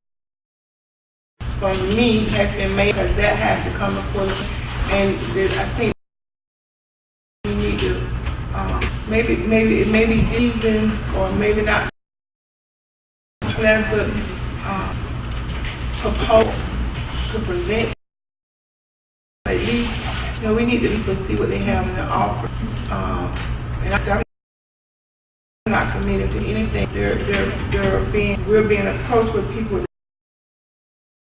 from me has been made, because that has to come before, and I think we need to, maybe season, or maybe not, plan to, propose, to present, at least, we need to see what they have in the offer, and I'm not committed to anything. We're being approached with people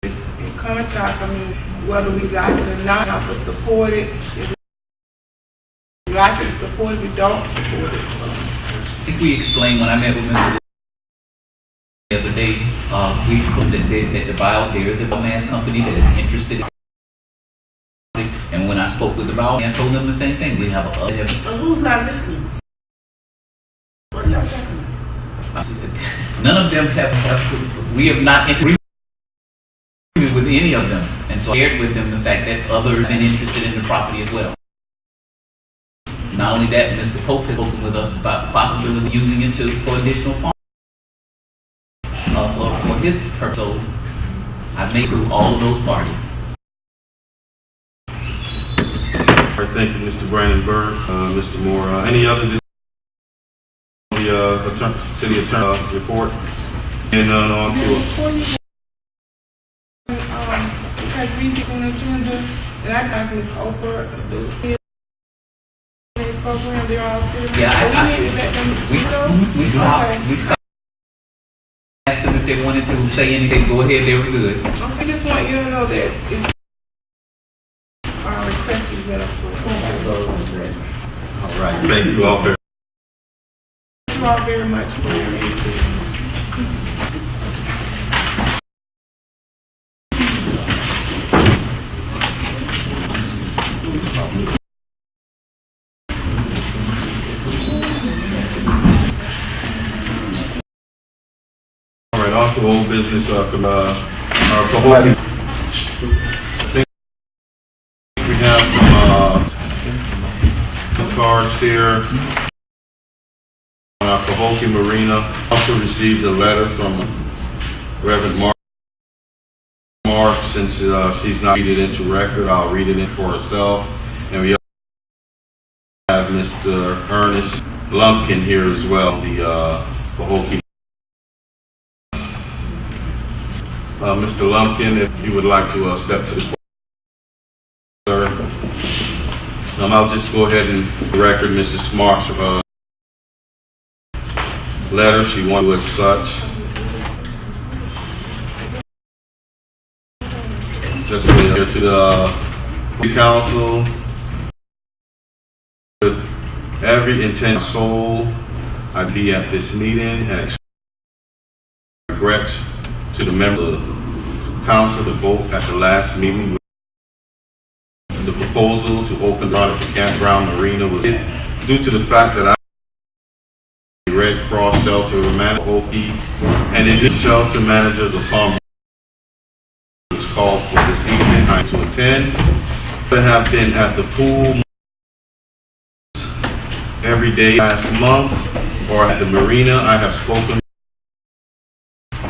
just coming to us. I mean, whether we like it or not, I would support it. If we like it, support it. We don't support it. I think we explained when I met with Mr. the other day, we explained that there is a biomass company that is interested in, and when I spoke with the biomass, I told them the same thing. We have who's not listening? What are y'all talking about? None of them we have not agreed with any of them, and so I shared with them the fact that others have been interested in the property as well. Not only that, Mr. Pope has spoken with us about the possibility of using it for additional farms for his purpose. So I've made through all of those parties. All right, thank you, Mr. Brandenburg, Mr. Moore. Any other city attorney report? And on to Because we get an agenda, and I talked to Ms. Oprah, the program, they're all still. Yeah, so we need to let them know. We stopped. Asked them if they wanted to say anything. Go ahead, they were good. I just want you to know that our request is better for. all right, thank you all very Thank you all very much for your input. All right, off to old business, from our Cahokia. I think we have some cards here. On our Cahokia Marina, also received a letter from Reverend Mark. Since she's not read it into record, I'll read it in for herself. And we have Mr. Ernest Lumpkin here as well, the Cahokia Mr. Lumpkin, if you would like to step to the podium, sir. I'll just go ahead and record Mrs. Smart's letter. She wanted as such. Just here to the City Council. With every intent soul, I'd be at this meeting and regrets to the members of the council to vote at the last meeting. The proposal to open the campground marina was due to the fact that I Red Cross shelter manager Okie and the shelter managers of Palm was called for this evening to attend. I have been at the pool every day last month, or at the marina. I have spoken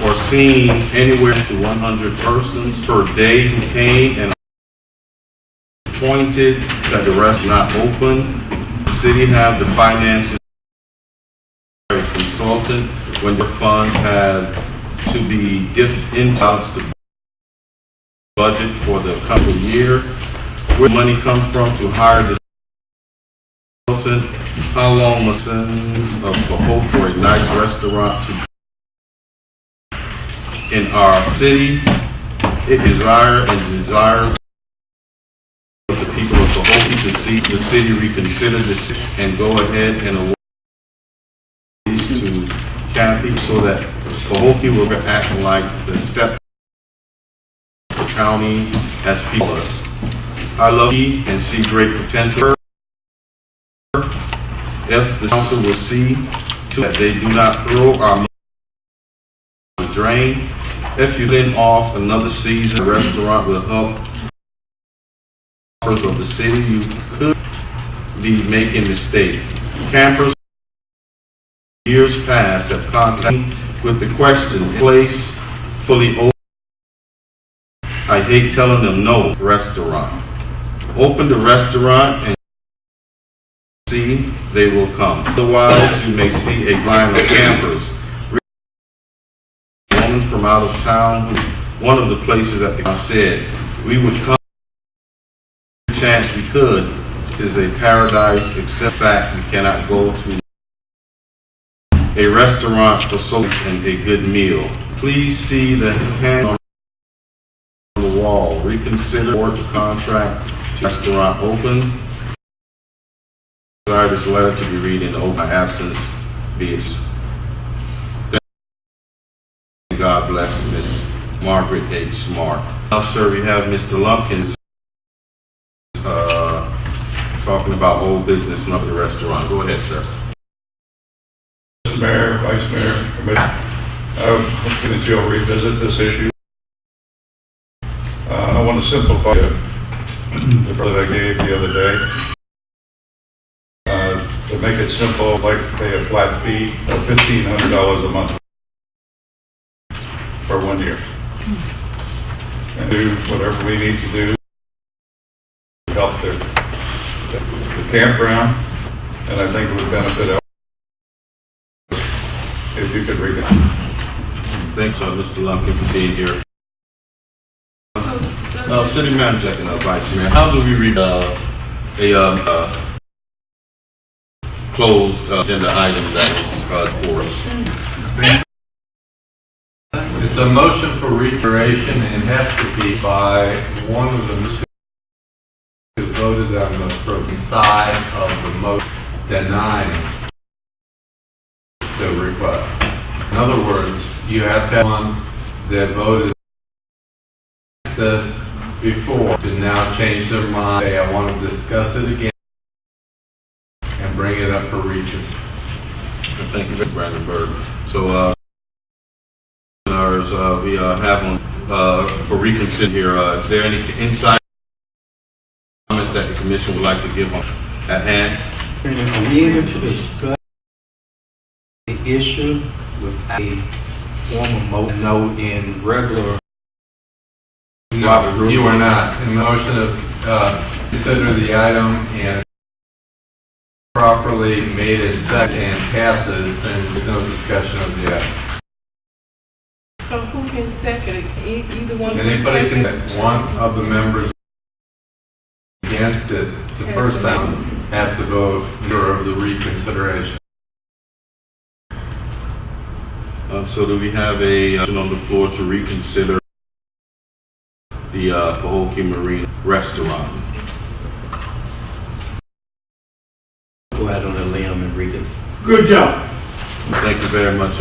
or seen anywhere to 100 persons per day who came and pointed that the rest not open. The city have the finances a consultant when the funds have to be dipped into the budget for the coming year. Where money comes from to hire the consultant? How long must of the hope for a nice restaurant to in our city? It desires the people of Pahokee to see the city reconsider this and go ahead and award these to Kathy so that Pahokee will be acting like the step the county has people us. I love you and see great potential. If the council will see to that they do not throw our money down the drain. If you then off another season, the restaurant will help of the city, you could be making mistakes. Campers years past have contacted with the question, place fully open. I hate telling them no, restaurant. Open the restaurant and see they will come. Otherwise, you may see a line of campers. A woman from out of town, one of the places that I said, we would come. Chance we could is a paradise, except that we cannot go to a restaurant for soap and a good meal. Please see the hand on the wall. Reconsider the contract to restaurant open. Desire this letter to be read in the open absence. Be it. God bless Miss Margaret H. Smart. Now, sir, we have Mr. Lumpkins talking about old business and up the restaurant. Go ahead, sir. Mr. Mayor, Vice Mayor, I'm hoping that you'll revisit this issue. I want to simplify the brother I gave the other day. To make it simple, I'd like to pay a flat fee of $1,500 a month for 1 year. And do whatever we need to do to help the campground, and I think it would benefit us if you could read it. Thanks, Mr. Lumpkin, for being here. City Manager and Vice Mayor, how do we read a closed agenda item that is for us? It's a motion for reiteration, and it has to be by one of the who voted on the side of the motion denying the request. In other words, you have to have one that voted this before to now change their mind, say, I want to discuss it again, and bring it up for reaches. Thank you, Mr. Brandenburg. So, we have one for reconsider here. Is there any insight comments that the commission would like to give on at hand? Are we able to discuss the issue with a formal motion? No, in regular. No, you are not. In the motion of consider the item and properly made and second and passes, then there's no discussion of the item. So who can second it, either one. Anybody can, one of the members against it, the first time has to vote for the reconsideration. So do we have a motion on the floor to reconsider the Pahokee Marine Restaurant? Go out on a limb and reconsider. Good job. Thank you very much,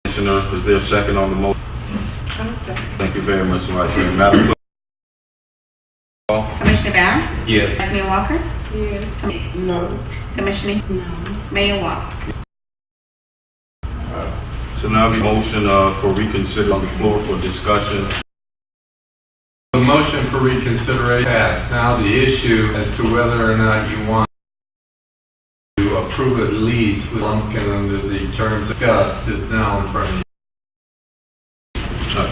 Commissioner. Is there a second on the motion? Thank you very much, Vice Mayor. Madam Clerk? Commissioner Barron? Yes. Vice Mayor Walker? Yes. No. Commissioner? No. Mayor Walker? So now the motion for reconsider on the floor for discussion. The motion for reconsideration passed. Now the issue as to whether or not you want to approve at least with Lumpkin under the terms discussed is now in front of you.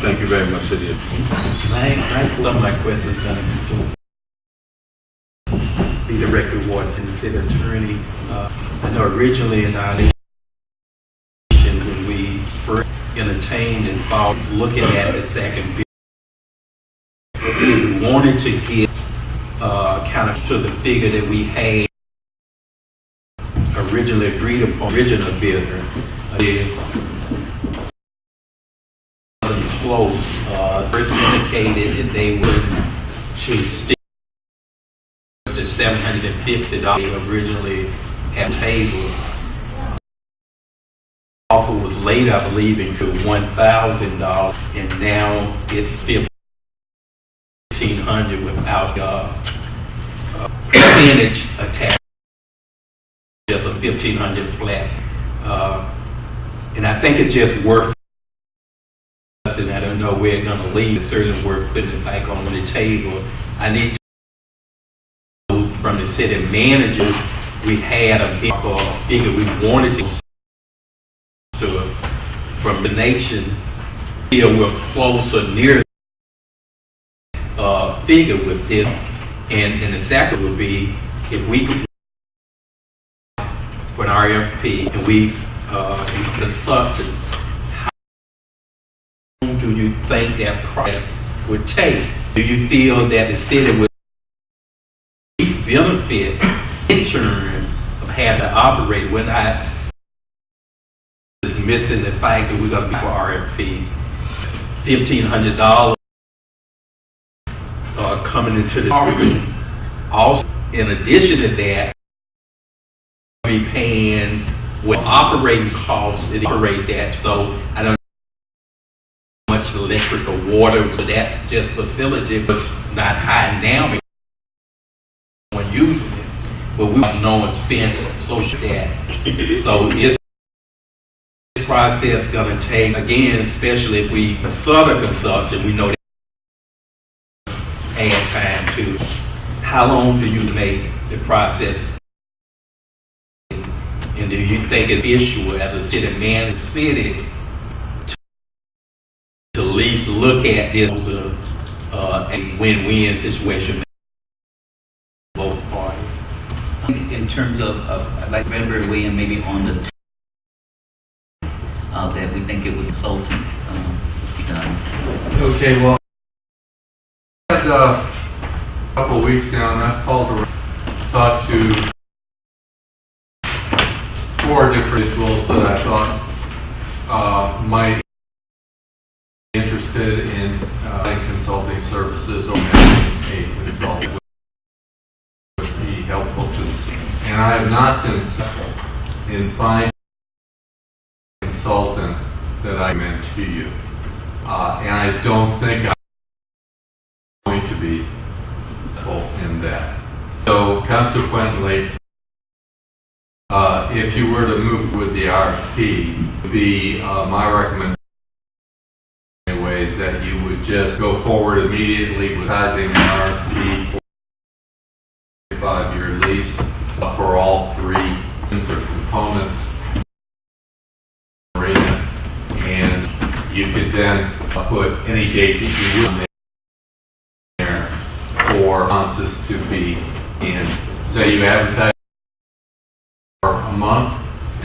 Thank you very much, City. Some of my questions going to be directed towards the city attorney. I know originally in our nation, when we first entertained and thought looking at the second bill, we wanted to get kind of to the figure that we had originally agreed upon, original bidder. Close. First indicated that they would to stick with the $750 originally at table. Offer was laid, I believe, into $1,000, and now it's $1,500 without percentage attached. Just a $1,500 flat, and I think it's just worth. And I don't know where it's going to lead. It's certainly worth putting it back on the table. I need to know from the city managers, we had a big figure we wanted to from the nation. Here we're closer near figure with this, and the second would be if we could for an RFP and we consulted. Do you think that process would take? Do you feel that the city would benefit in turn of having to operate without missing the fact that we're going to be for RFP? $1,500 coming into the market. Also, in addition to that, we'll be paying what operating costs to operate that. So I don't much electric or water, but that just facility was not high now when using it, but we have no expense associated with that. So is this process going to take, again, especially if we consult a consultant, we know that add time to, how long do you make the process? And do you think it's issue as a city man, the city, to at least look at this as a win-win situation for both parties? In terms of I'd like to remember William maybe on the that we think it would consultant be done. Okay, well, I had a couple of weeks now, and I've called around, talked to 4 different individuals that I thought might be interested in consulting services or having a consultant would be helpful to the city. And I have not been successful in finding a consultant that I meant to you. And I don't think I'm going to be successful in that. So consequently, if you were to move with the RFP, it would be my recommendation is that you would just go forward immediately with advertising an RFP for a 5-year lease for all 3 sensor components, and you could then put any date that you would there for responses to be in. Say you advertise for a month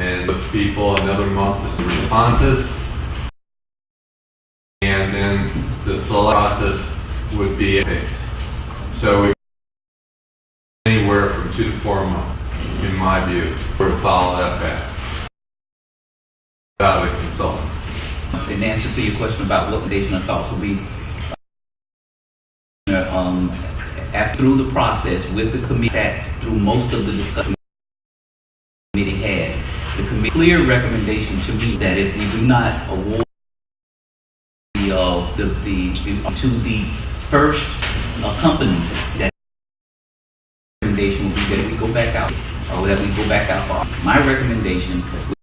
and give people another month to see responses. and then the select process would be fixed. So we anywhere from 2 to 4 months, in my view, for to follow that path. Without a consultant. In answer to your question about what recommendations or thoughts will be, through the process with the committee, through most of the discussion the committee had, the committee clear recommendation to me that if we do not award to the first company, that recommendation will be that we go back out, or that we go back out for my recommendation would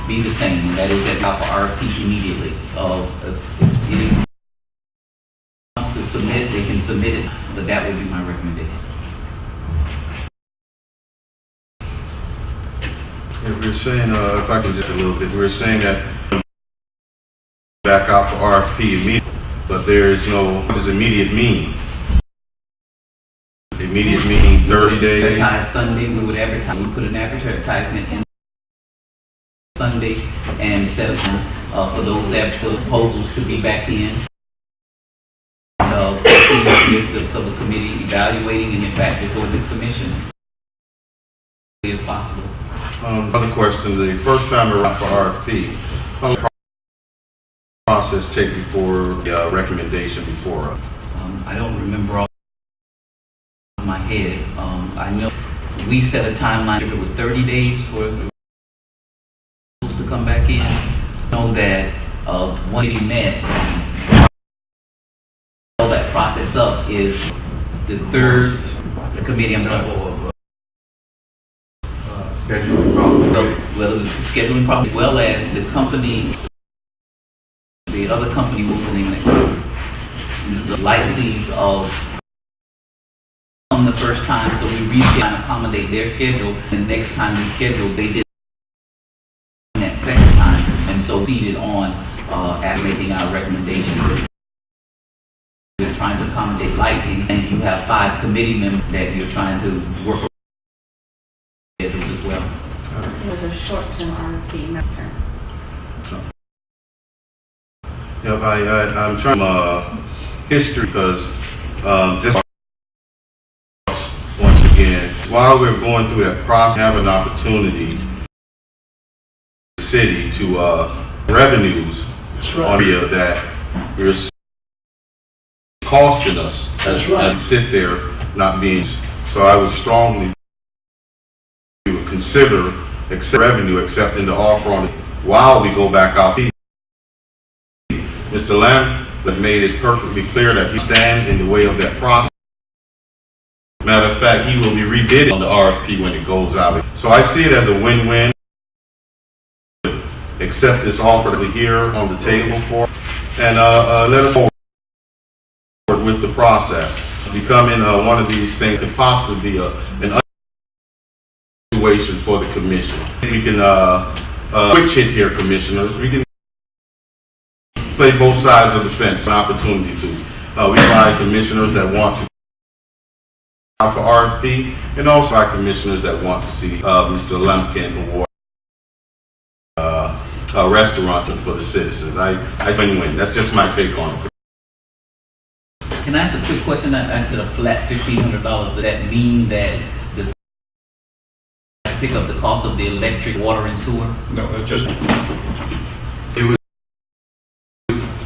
be the same, and that is that out for RFP immediately. If anyone wants to submit, they can submit it, but that would be my recommendation. If we're saying, if I can just a little bit, we're saying that back out for RFP immediately, but there is no, what does immediate mean? Immediate meaning 30 days? Advertise Sunday, we would advertise, we put an advertisement in Sunday and set a time for those proposals to be back in. Of the committee evaluating and in fact before this commission if possible. Other question, the first time around for RFP, how long does the process take before the recommendation before us? I don't remember off my head. I know we set a timeline if it was 30 days for the to come back in. I know that when we met, all that process up is the third committee, I'm sorry. Scheduling problem. Well, the scheduling problem, as well as the company, the other company was the name of the licensees of on the first time, so we rescheduled and accommodate their schedule, and the next time we scheduled, they did that second time, and so proceeded on after making our recommendation. We're trying to accommodate license, and you have 5 committee members that you're trying to work as well. It was a short-term RFP, not term. Yeah, I'm trying history because just once again, while we're going through that process, we have an opportunity the city to revenues on here that we're costing us and sit there not being. So I would strongly consider revenue accepting the offer on it while we go back out. Mr. Lamb has made it perfectly clear that he stands in the way of that process. Matter of fact, he will be rebidding on the RFP when it goes out. So I see it as a win-win. Accept this offer that we hear on the table for, and let us move forward with the process. Becoming one of these things could possibly be an situation for the commission. We can switch hit here, commissioners. We can play both sides of the fence, an opportunity to. We find commissioners that want to for RFP, and also our commissioners that want to see Mr. Lumpkin award a restaurant for the citizens. I win-win. That's just my take on it. Can I ask a quick question? I said a flat $1,500. Does that mean that the pick up the cost of the electric, water, and sewer? No, it just... It would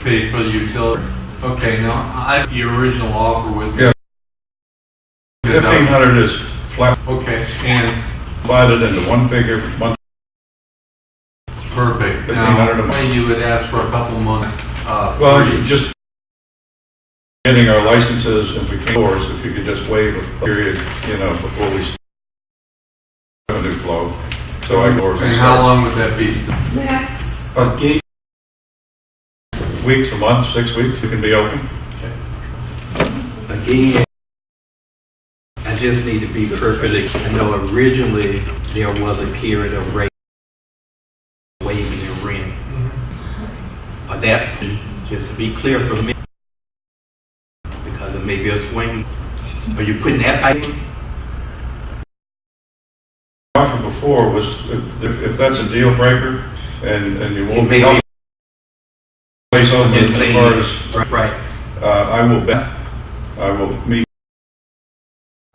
pay for the utility. Okay, now, your original offer with me. Yeah. 1,500 is flat. Okay, and divided into one figure month. Perfect. 1,500 a Now, month. you would ask for a couple months. Well, just getting our licenses in between doors, if you could just waive a period, before we start a new flow. So I go. And how long would that be? Weeks, a month, 6 weeks, we can be open. Again, I just need to be perfectly, I know originally there was a period of waiving the rent. But that, just to be clear for me, because it may be a swing, are you putting that back in? Offer before was, if that's a deal breaker, and you won't It may be place on this as far as, Right. I will meet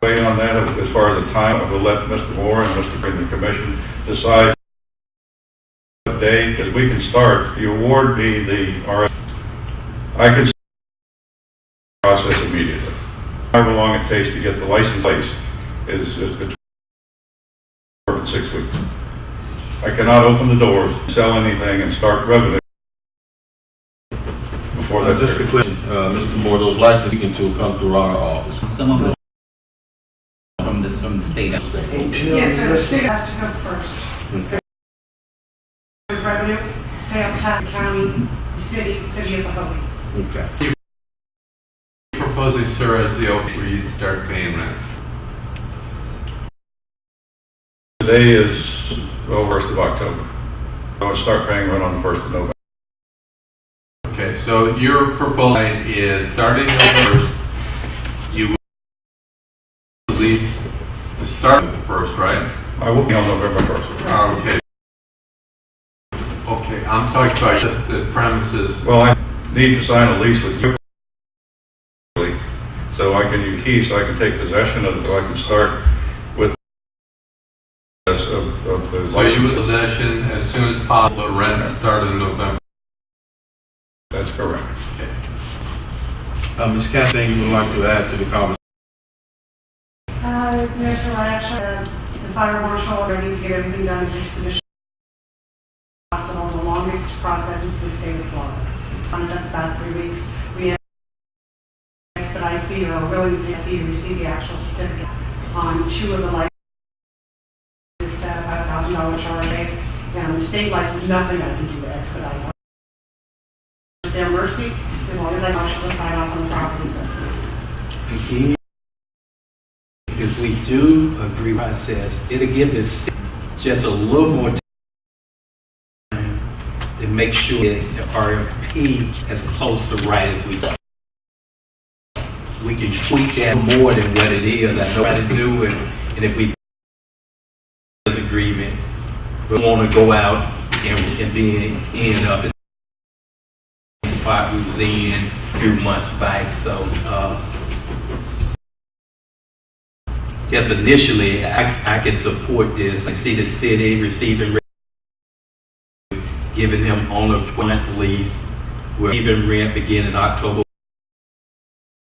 way on that as far as the time. I will let Mr. Moore and Mr. Green, the commission, decide what day, because we can start, the award being the RF. I can start the process immediately. However long it takes to get the license place is between 4 and 6 weeks. I cannot open the doors, sell anything, and start revenue before that. Just a question, Mr. Moore, those licenses to come through our office. Some of them from the state. Yes, so the state has to come first. Revenue, sales tax, county, city of Pahokee. Okay. You're proposing, sir, as the opening where you start paying rent. Today is, well, 1st of October. I will start paying rent on the 1st of November. Okay, so your proposal is starting November 1st, you will lease to start with the 1st, right? I will be on November 1st. Okay. Okay, I'm talking about just the premises. Well, I need to sign a lease with you, so I can use keys, so I can take possession of it, so I can start with of the So you license. possession as soon as possible, the rent started in November. That's correct. Okay. Ms. Cassidy, you would like to add to the conversation? Mayor, so actually, the fire marshal already to get everything done as expeditious as possible. The longest process is the state of Florida. That's about 3 weeks. We have expedite fee or willing fee to receive the actual certificate on 2 of the licenses. It's about $1,000 charge. And the state license, nothing I can do to expedite. Their mercy, as long as I marshal the sign off on the property. Again, if we do agree process, it'll give us just a little more time to make sure that the RFP is close to right as we can. We can tweak that more than what it is. I know how to do it, and if we agreement, we want to go out and then end up in the spot we was in a few months back. So, just initially, I can support this. I see the city receiving, giving them on a 20 lease. We're receiving rent beginning October.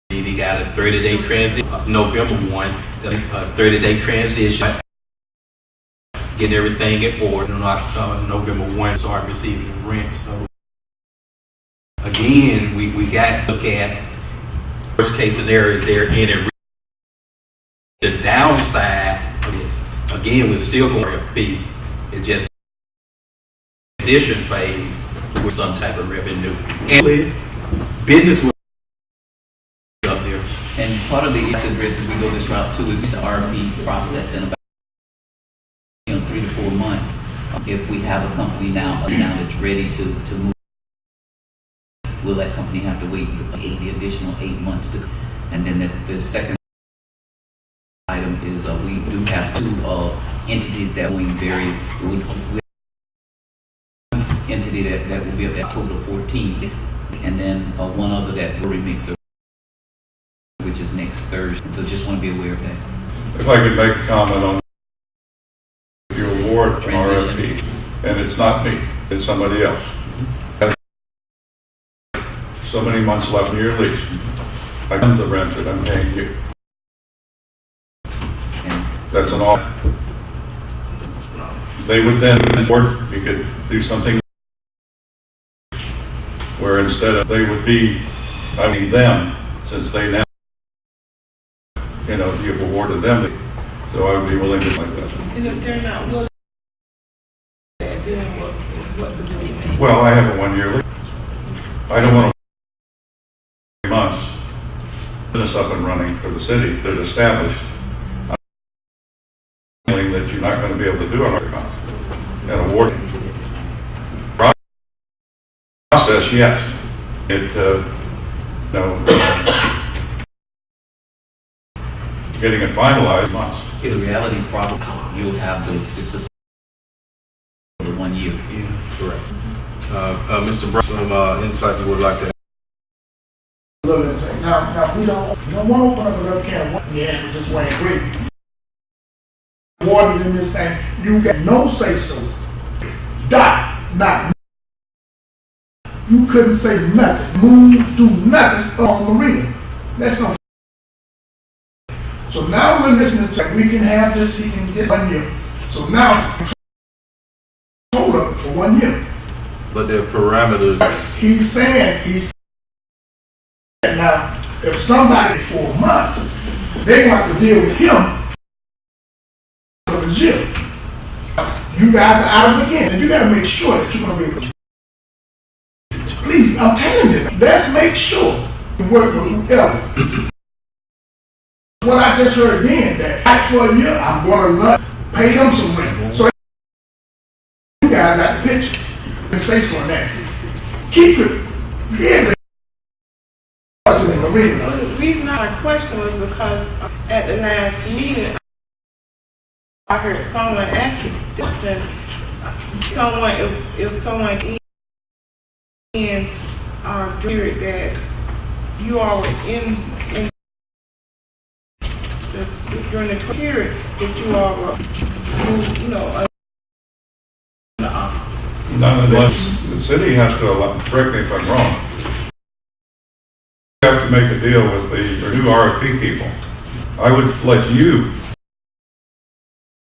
They got a 30-day transition, November 1, a 30-day transition. Get everything in order on November 1, start receiving rent. So, again, we got to look at worst case scenarios there in it. The downside of this, again, we're still going to RFP. It's just transition phase with some type of revenue. And business will be up there. And part of the address as we go this route too is the RFP process in about 3 to 4 months. If we have a company now that's ready to move, will that company have to wait the additional 8 months to? And then the second item is we do have 2 entities that we very entity that will be up October 14th, and then one other that will remix, which is next Thursday. And so just want to be aware of that. If I could make a comment on your award RFP, and it's not me, it's somebody else. So many months left in your lease. I am the rent that I'm paying you. That's an offer. They would then, you could do something where instead of they would be, I mean them, since they now, you've awarded them, so I would be willing to like that. And if they're not willing, then what do we make? Well, I have a 1-year lease. I don't want to months, business up and running for the city that's established. That you're not going to be able to do an award process. Yes, getting it finalized months. The reality, probably you'll have the 1 year year, yeah. Correct. Mr. Brown, some insight you would like to add? Look and say, now, we don't want to open up another can of worms. Yeah, we just went agree. Water in this thing, you got no say so. Not. You couldn't say nothing, move, do nothing on the marina. That's no. So now we're listening to, we can have this, he can get 1 year. So now, hold up for 1 year. But there are parameters. He's saying, now, if somebody 4 months, they want to deal with him for the year. You guys are out of it again, and you got to make sure that you're going to be able to. Please, I'm telling you, let's make sure we work with whoever. What I just heard again, that for a year, I'm going to pay them some rent. So you guys got the picture and say so on that. Keep it. Yeah. The reason my question was because at the last meeting, I heard someone ask the question, if someone in period that you all were in during the period that you all were, Nonetheless, the city has to allow, correct me if I'm wrong, you have to make a deal with the new RFP people. I would let you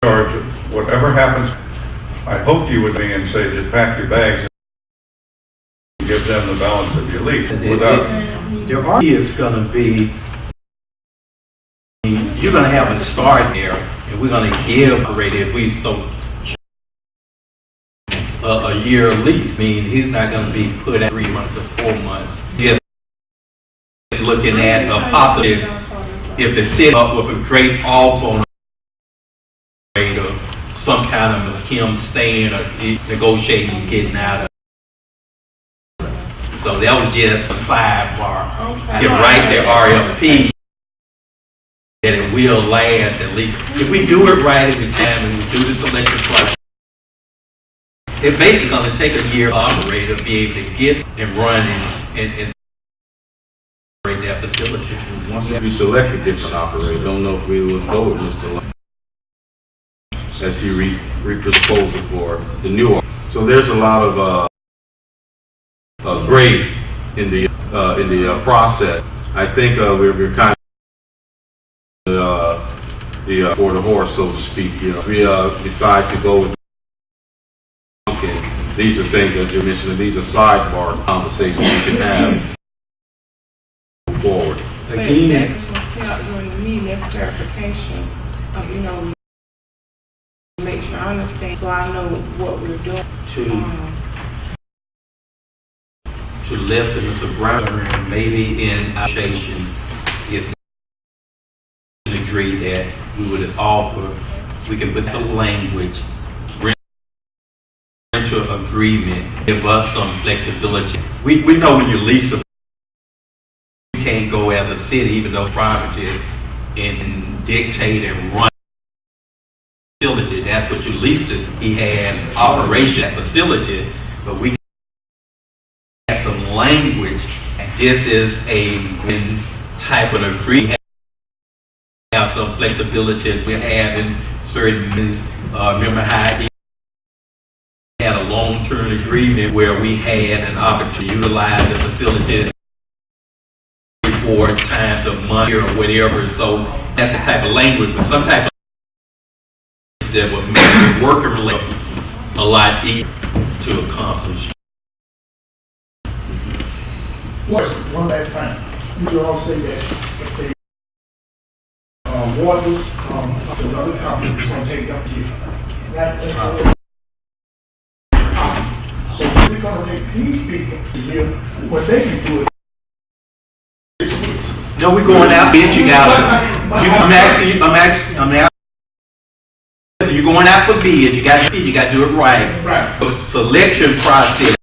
charge whatever happens. I hope you would be and say, just pack your bags and give them the balance of your lease without. There is going to be, you're going to have a start there, and we're going to give already if we so a year lease. I mean, he's not going to be put at 3 months or 4 months. Just looking at a positive, if the city up with a great off on a rate of some kind of him staying or negotiating, getting out of. So that was just a sidebar. Okay. Get right there, RFP, that it will last at least. If we do it right at the time and we do the selection process, it's basically going to take a year to operate to be able to get and run and operate that facility. Once we select a different operator, don't know if we will go with Mr. Lang as he re-proposal for the new one. So there's a lot of grade in the process. I think we're kind of for the horse, so to speak. We decide to go with. These are things that you're mentioning. These are sidebar conversations we can have forward. Again, during the meeting, that's clarification. Make sure I understand, so I know what we're doing. To lessen Mr. Brown, maybe in association, if we agree that we would offer, we can put the language, rental agreement, give us some flexibility. We know when you lease a, you can't go as a city, even though property, and dictate and run facility. That's what you leased it. He has operation at facility, but we have some language. This is a type of agreement. Have some flexibility. We're having certain, remember how he had a long-term agreement where we had an opportunity to utilize the facility for times of month or whatever. So that's the type of language, but some type of that would make the worker a lot easier to accomplish. One last time, you all say that if they waters to another company, it's going to take up to you. So we're going to take these people to hear what they can do. No, we're going out bids. You got I'm asking. You're going out for bids. You got to do it right. Right. So selection process.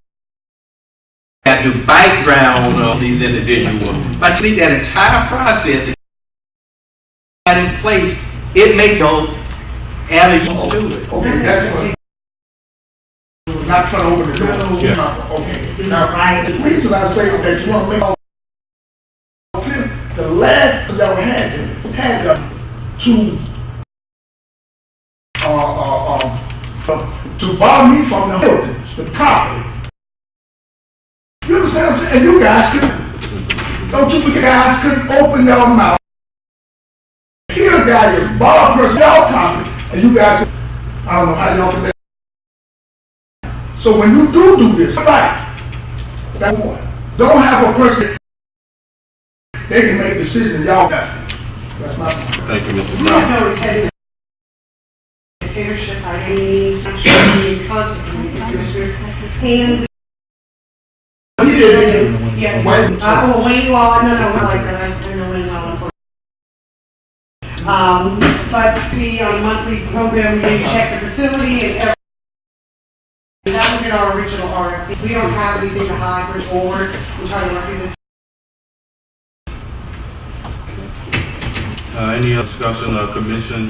Have to background of these individuals. But to that entire process in place, it may go add a use to it. Okay, that's what we're not trying to open the door. Yeah. Okay. Now, the reason I say that you want to make all clear, the last that we had to bar me from the buildings, the property. You understand what I'm saying? And you guys don't you forget, guys couldn't open your mouth. Here, guys, is bar person y'all property, and you guys, I don't know how y'all can. So when you do this, right, that's one. Don't have a person, they can make decisions, y'all got it. That's my point. Thank you, Mr. We have Brown. no intent dictatorship by any means, actually, constantly, commissioners. And, yeah, when you all, no, we're like that, I know when you all. But we, on a monthly program, we check the facility and everything. That was in our original RFP. We don't have anything to hide or forward. We're trying to work these. Any other discussion, commission?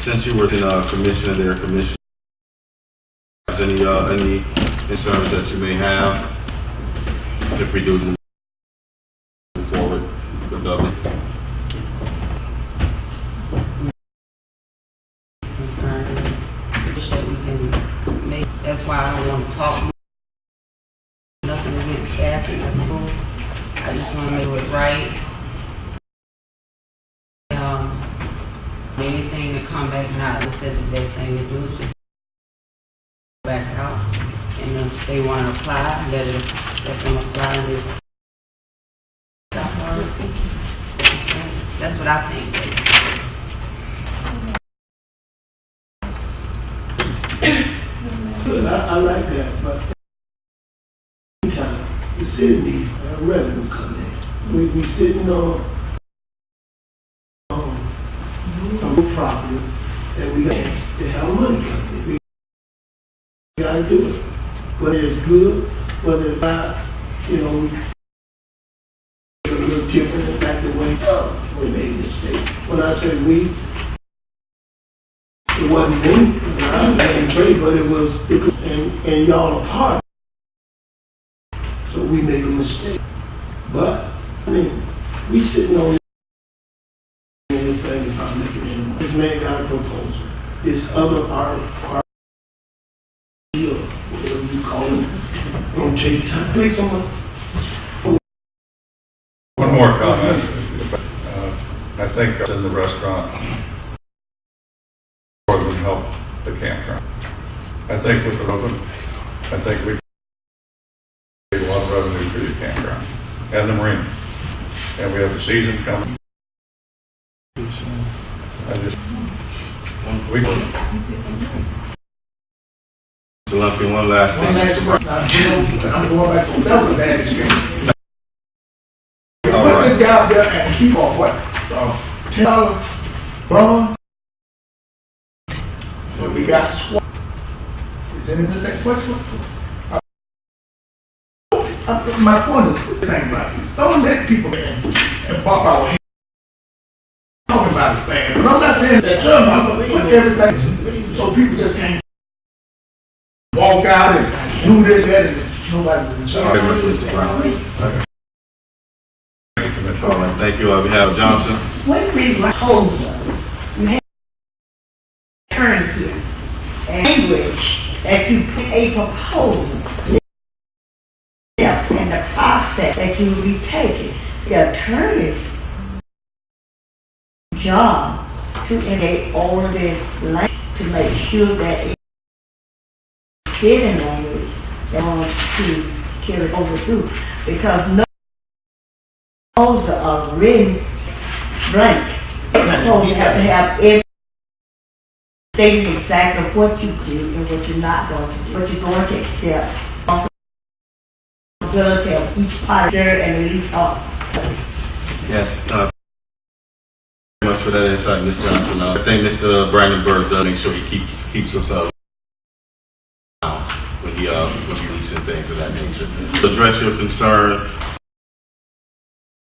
Since you were in commission there, commission, any concerns that you may have if we do move forward with government? That's why I don't want to talk nothing against Kathy, I just want to make it right. Anything to come back now, this is the best thing to do, just back out. And if they want to apply, let them apply and do. That's what I think. Good, I like that, but meantime, the city needs revenue coming in. We sitting on some property that we got to have money coming in. We gotta do it. Whether it's good, whether it's not, we a little different in fact the way we made a mistake. When I say we, it wasn't me, I didn't pray, but it was because, and y'all are part. So we made a mistake. But, we sitting on these things not making any money. This man got a proposal. This other our deal, whatever you call it, gonna take time. Take some One more comment. I think in the restaurant, more than help the campground. I think with the open, I think we get a lot of revenue through the campground and the marina. And we have the season coming. So Lumpy, one last thing. I'm going back to that was a bad experience. All Put right. this guy up there and keep on what? $10 bond. And we got SWAT. Is anything that question? My point is, think about it. Don't let people in and bump our head. Talking about it, man. But I'm not saying that term, I'm going to put everything so people just can't walk out and do this, that, and nobody will Very much, Mr. Brown. All right, thank you. We have Johnson. When we were older, you had to turn here. Language that you put a proposal. Steps in the process that you will be taking. The attorney's job to indicate all of this language to make sure that it's hidden language that wants to carry over through. Because no proposals are written blank. You have to have every stating exactly what you do and what you're not going to do, what you're going to accept. Responsibility of each party and release all. Yes. Very much for that insight, Ms. Johnson. I think Mr. Brandenburg does make sure he keeps us when he releases things of that nature. To address your concern,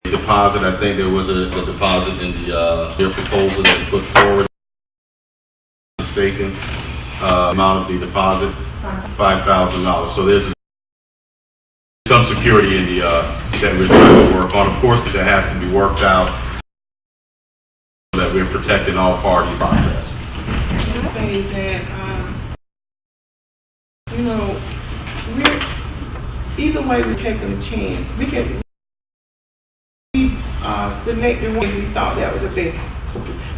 deposit. I think there was a deposit in their proposal that we put forward. mistaken, amount of the deposit, $5,000. So there's some security in the, that we're trying to work on. Of course, that has to be worked out so that we're protecting all parties in the process. I think that, you know, either way we're taking a chance. We select the one we thought that was the best.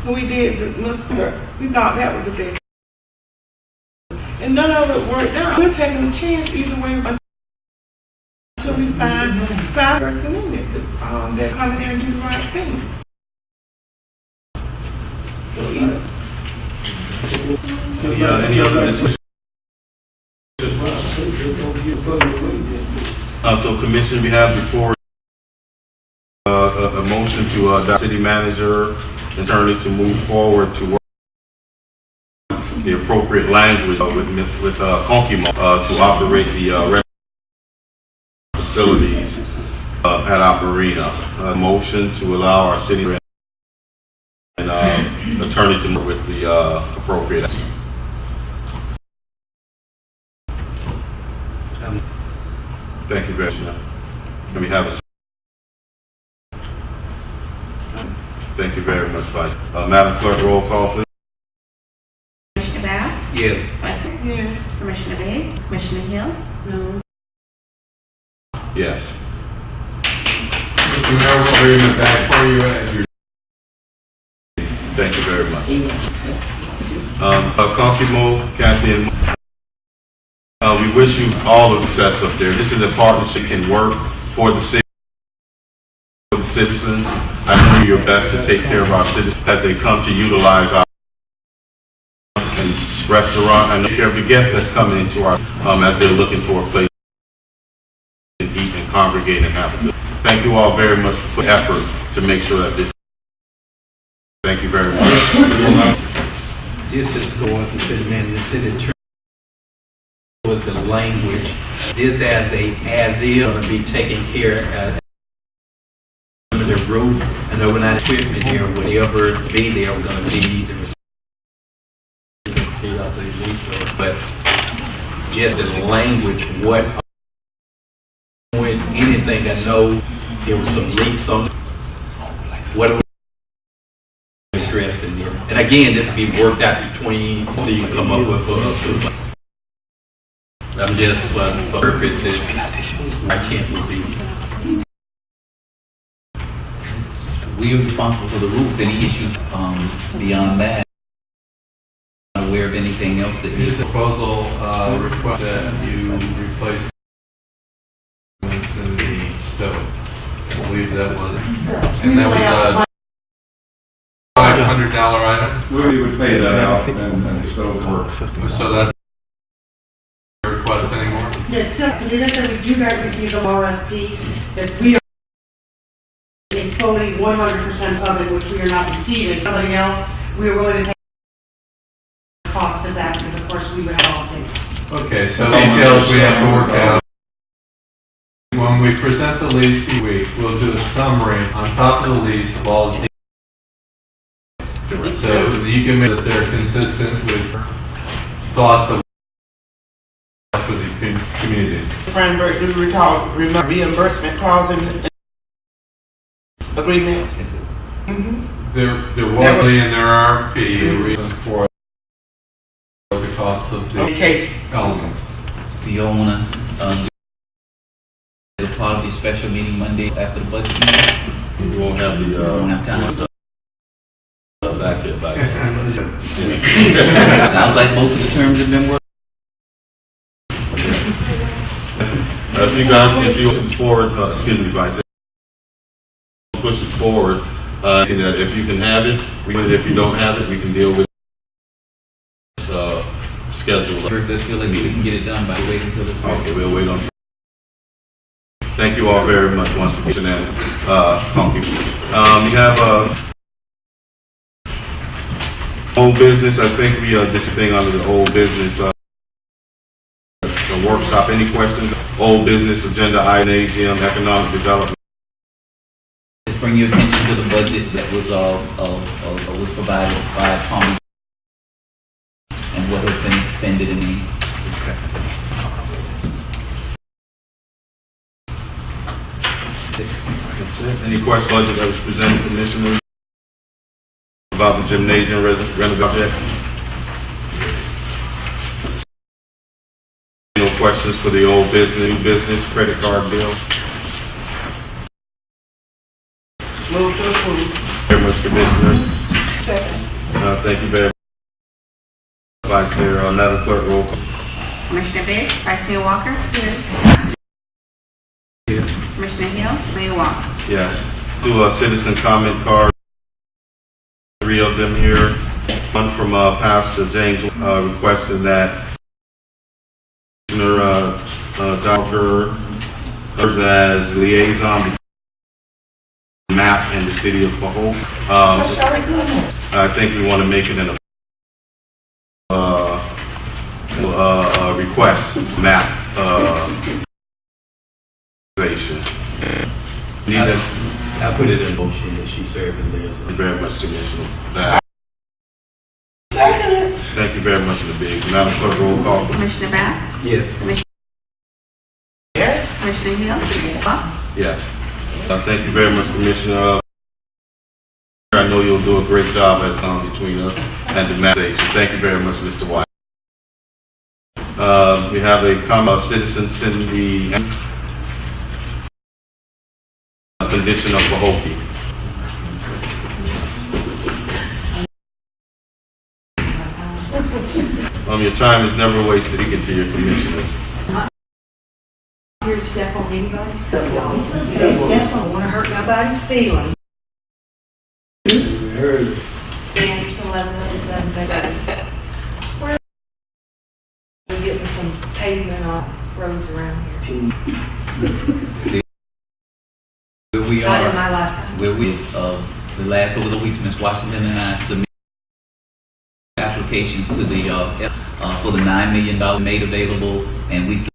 When we did the Mr. we thought that was the best. And none of it worked out. We're taking a chance either way until we find 5 person in it that come in there and do the right thing. So Any other discussion? So Commission, we have before a motion to the city manager and attorney to move forward to work the appropriate language with Konkimo to operate the facilities at Operina. A motion to allow our city and attorney to move with the appropriate. Thank you very much. Can we have a thank you very much, Vice. Madam Clerk, roll call, please. Commissioner Bass? Yes. Vice Mayor? yes. Commissioner Bates? Commissioner Hill? No. Yes. Mr. Mayor, we'll bring it back for you at your... Thank you very much. Konkimo, Kathy, and we wish you all the success up there. This is a partnership that can work for the city, for the citizens. I do your best to take care of our citizens as they come to utilize our restaurant. I take care of the guests that's coming into our, as they're looking for a place to eat and congregate and have a good. Thank you all very much for the effort to make sure that this. Thank you very much. This is going to city manager, city attorney. Was the language, this as is going to be taken care of the roof and overnight equipment here, whatever be there, we're going to be the responsibility of the resource. But just as language, what with anything I know there was some leaks on it, what are we addressing there? And again, this will be worked out between so you come up with a I'm just for purposes I can't be. We are responsible for the roof. Any issues beyond that? Aware of anything else that This needs? proposal request that you replace in the stove. I believe that was, and that was a $500 item. We would pay that out and the stove works. So that's request anymore? Yes, so this is, we do not receive the RFP, that we are getting fully 100% of it, which we are not receiving. Somebody else, we are willing to pay the cost of that, because of course we would have all paid. Okay, so details we have to work out. When we present the lease each week, we'll do a summary on top of the lease of all the details. So you can make that they're consistent with thoughts of for the community. Feinberg, do you recall reimbursement clause in the agreement? There was and there are fee reasons for the cost of the elements. Do you all want to as a part of the special meeting Monday after the budget meeting? We won't have the, We won't have time. back here. Sounds like most of the terms have been worked. If you guys, if you push it forward, excuse me, Vice, push it forward, and if you can have it, if you don't have it, we can deal with schedule. Sure, does feel like we can get it done by waiting until the... Okay, we'll wait on. Thank you all very much once again, and we have old business. I think we this thing under the old business. The workshop. Any questions? Old business agenda, gymnasium, economic development. Just bring your attention to the budget that was provided by Tommy and what has been expended in the That's it. Any questions budget that was presented, Commissioners, about the gymnasium renovation? No questions for the old business, new business, credit card bill? Move to approve. Very much, Commissioner. Second. Thank you very much, Vice Mayor. Madam Clerk, roll call. Commissioner Biggs, Vice Mayor Walker. Commissioner Hill, Mayor Watts. Yes. Do a citizen comment card. 3 of them here. One from Pastor James requesting that Commissioner Dr. serves as liaison between MAP and the city of Pahok. I think we want to make it in a request MAP. I put it in motion that she served in there. Thank you very much, Commissioner. Second. Thank you very much, Mr. Biggs. Madam Clerk, roll call. Commissioner Bath. Yes. Yes. Commissioner Hill. Watts. Yes. Thank you very much, Commissioner. I know you'll do a great job as between us and the administration. Thank you very much, Mr. White. We have a citizen sending the condition of Pahokee. Your time is never wasted. Speaking to your commissioners. Here to step on anybody's toes. I don't want to hurt nobody's feelings. Anderson, 1111, we're getting some pavement on roads around here. Where we Not are, in my lifetime. where we, the last over the weeks, Ms. Washington and I submitted applications to the, for the $9 million made available, and we submitted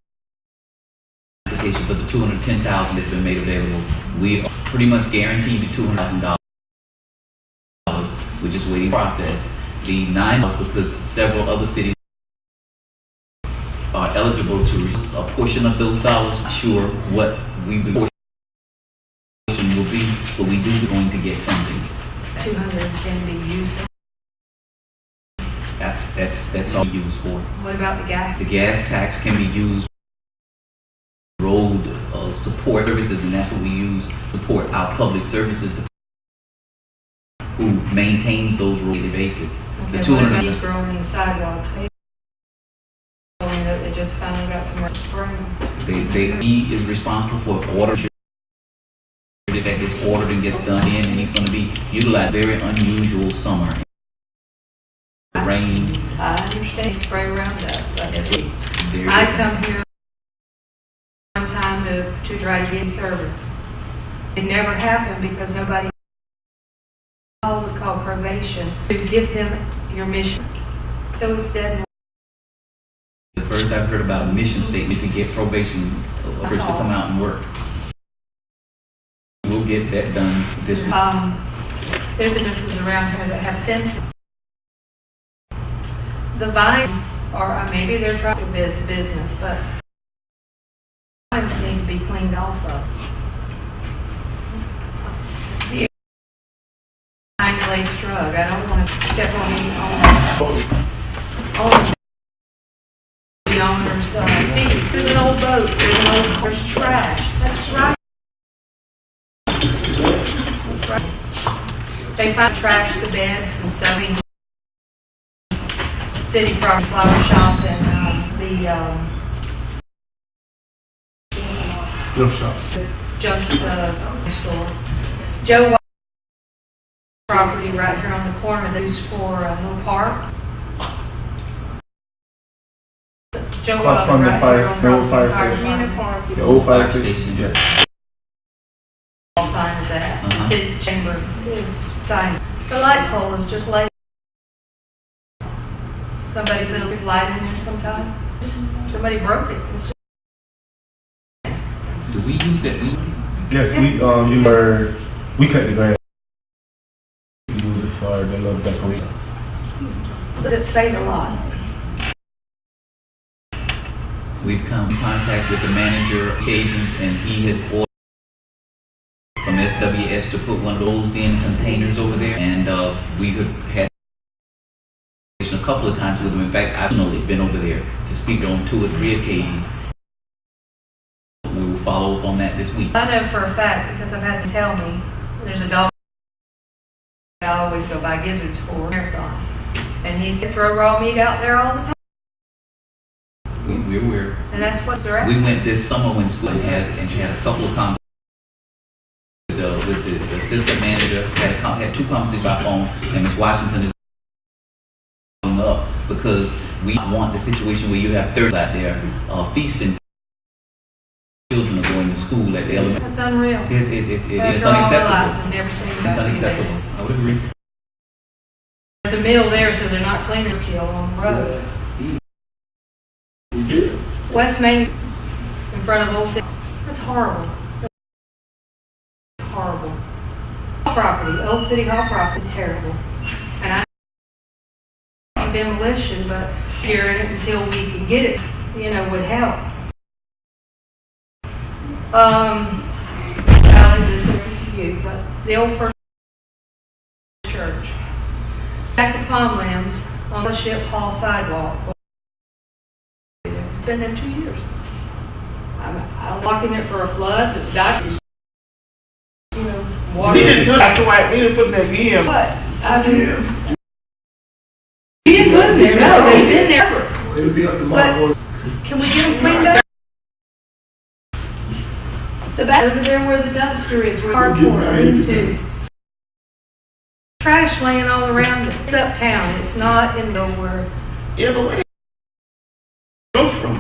an application for the $210,000 that's been made available. We are pretty much guaranteed the $200,000. We're just waiting to process. The $9 because several other cities are eligible to receive a portion of those dollars. Not sure what we will be, but we do going to get funding. 200 can be used. That's all we use for. What about the gas? The gas tax can be used for road support services, and that's what we use to support our public services who maintains those road bases. Okay, The what about 200. these growing in the sidewalks? They told me that they just finally got somewhere to spring. He is responsible for ordering that gets ordered and gets done in, and he's going to be utilized. Very unusual summer. Rain. I understand spray around us, but Very I come here one time to try to get service. It never happened because nobody would call probation to give them your mission. So it's dead. The first I've heard about a mission statement to get probation officers to come out and work. We'll get that done this week. There's businesses around here that have fences. The vines are, maybe they're trying to business, but vines need to be cleaned off of. The nine-blade shrub, I don't want to step on the owner's feet. There's an old boat, there's an old car's trash. That's right. They find trash, the beds and stuff in City Farm Flower Shop and the junk store. Joe White property right here on the corner that is for a little park. Joe Across from the right fire, here on the old fire Uniform. station. The old fire station, yes. All sign is that. The city chamber is sign. The light pole is just laid. Somebody put a big light in there sometime. Somebody broke it. It's just Do we use that? Yes, we cut the grass. We use it for the little decoration. But it saved a lot. We've come in contact with the manager occasions, and he has ordered from SWS to put one of those in containers over there, and we have had a couple of times with him. In fact, I've personally been over there to speak on 2 or 3 occasions. We will follow up on that this week. I know for a fact, because I've had them tell me, there's a dog I always go by Gizzards for Marathon. And he said throw raw meat out there all the time. We're aware. And that's what they're at. We went this summer when school had a couple of conversations with the assistant manager, had 2 conversations by phone, and Ms. Washington is up because we want the situation where you have 30 out there feasting. Children are going to school at the elementary. That's unreal. It is After all my life, unacceptable. I've never seen It's that. unacceptable. I would agree. There's a mill there, so they're not cleaning the kill on the road. West Main, in front of Old City, that's horrible. That's horrible. Property, Old City Hall property is terrible. And I demolition, but hearing it until we can get it, would help. This is for you, but the old First Church, back of Palmlands on the Ship Hall sidewalk. It's been there 2 years. I'm locking it for a flood, but doctors, water. We didn't put it back in. What? I mean, we didn't put them there, no, they've been there. It'll be up tomorrow. But can we get them cleaned up? The back over there where the dumpster is, where carport into. Trash laying all around it. It's uptown, it's not in nowhere. Yeah, but where go from?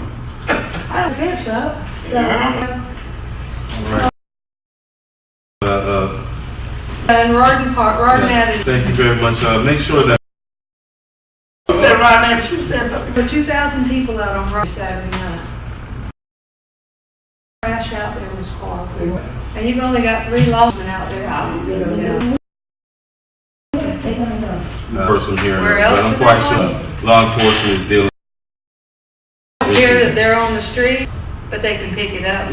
I don't think so. And Rarden Avenue. Thank you very much. Make sure that For 2,000 people out on Rock Saturday night. Trash out there was horrible. And you've only got 3 lawmen out there. I would go down. person here, Where but else I'm would quite they sure want? law enforcement is dealing. Here that they're on the street, but they can pick it up.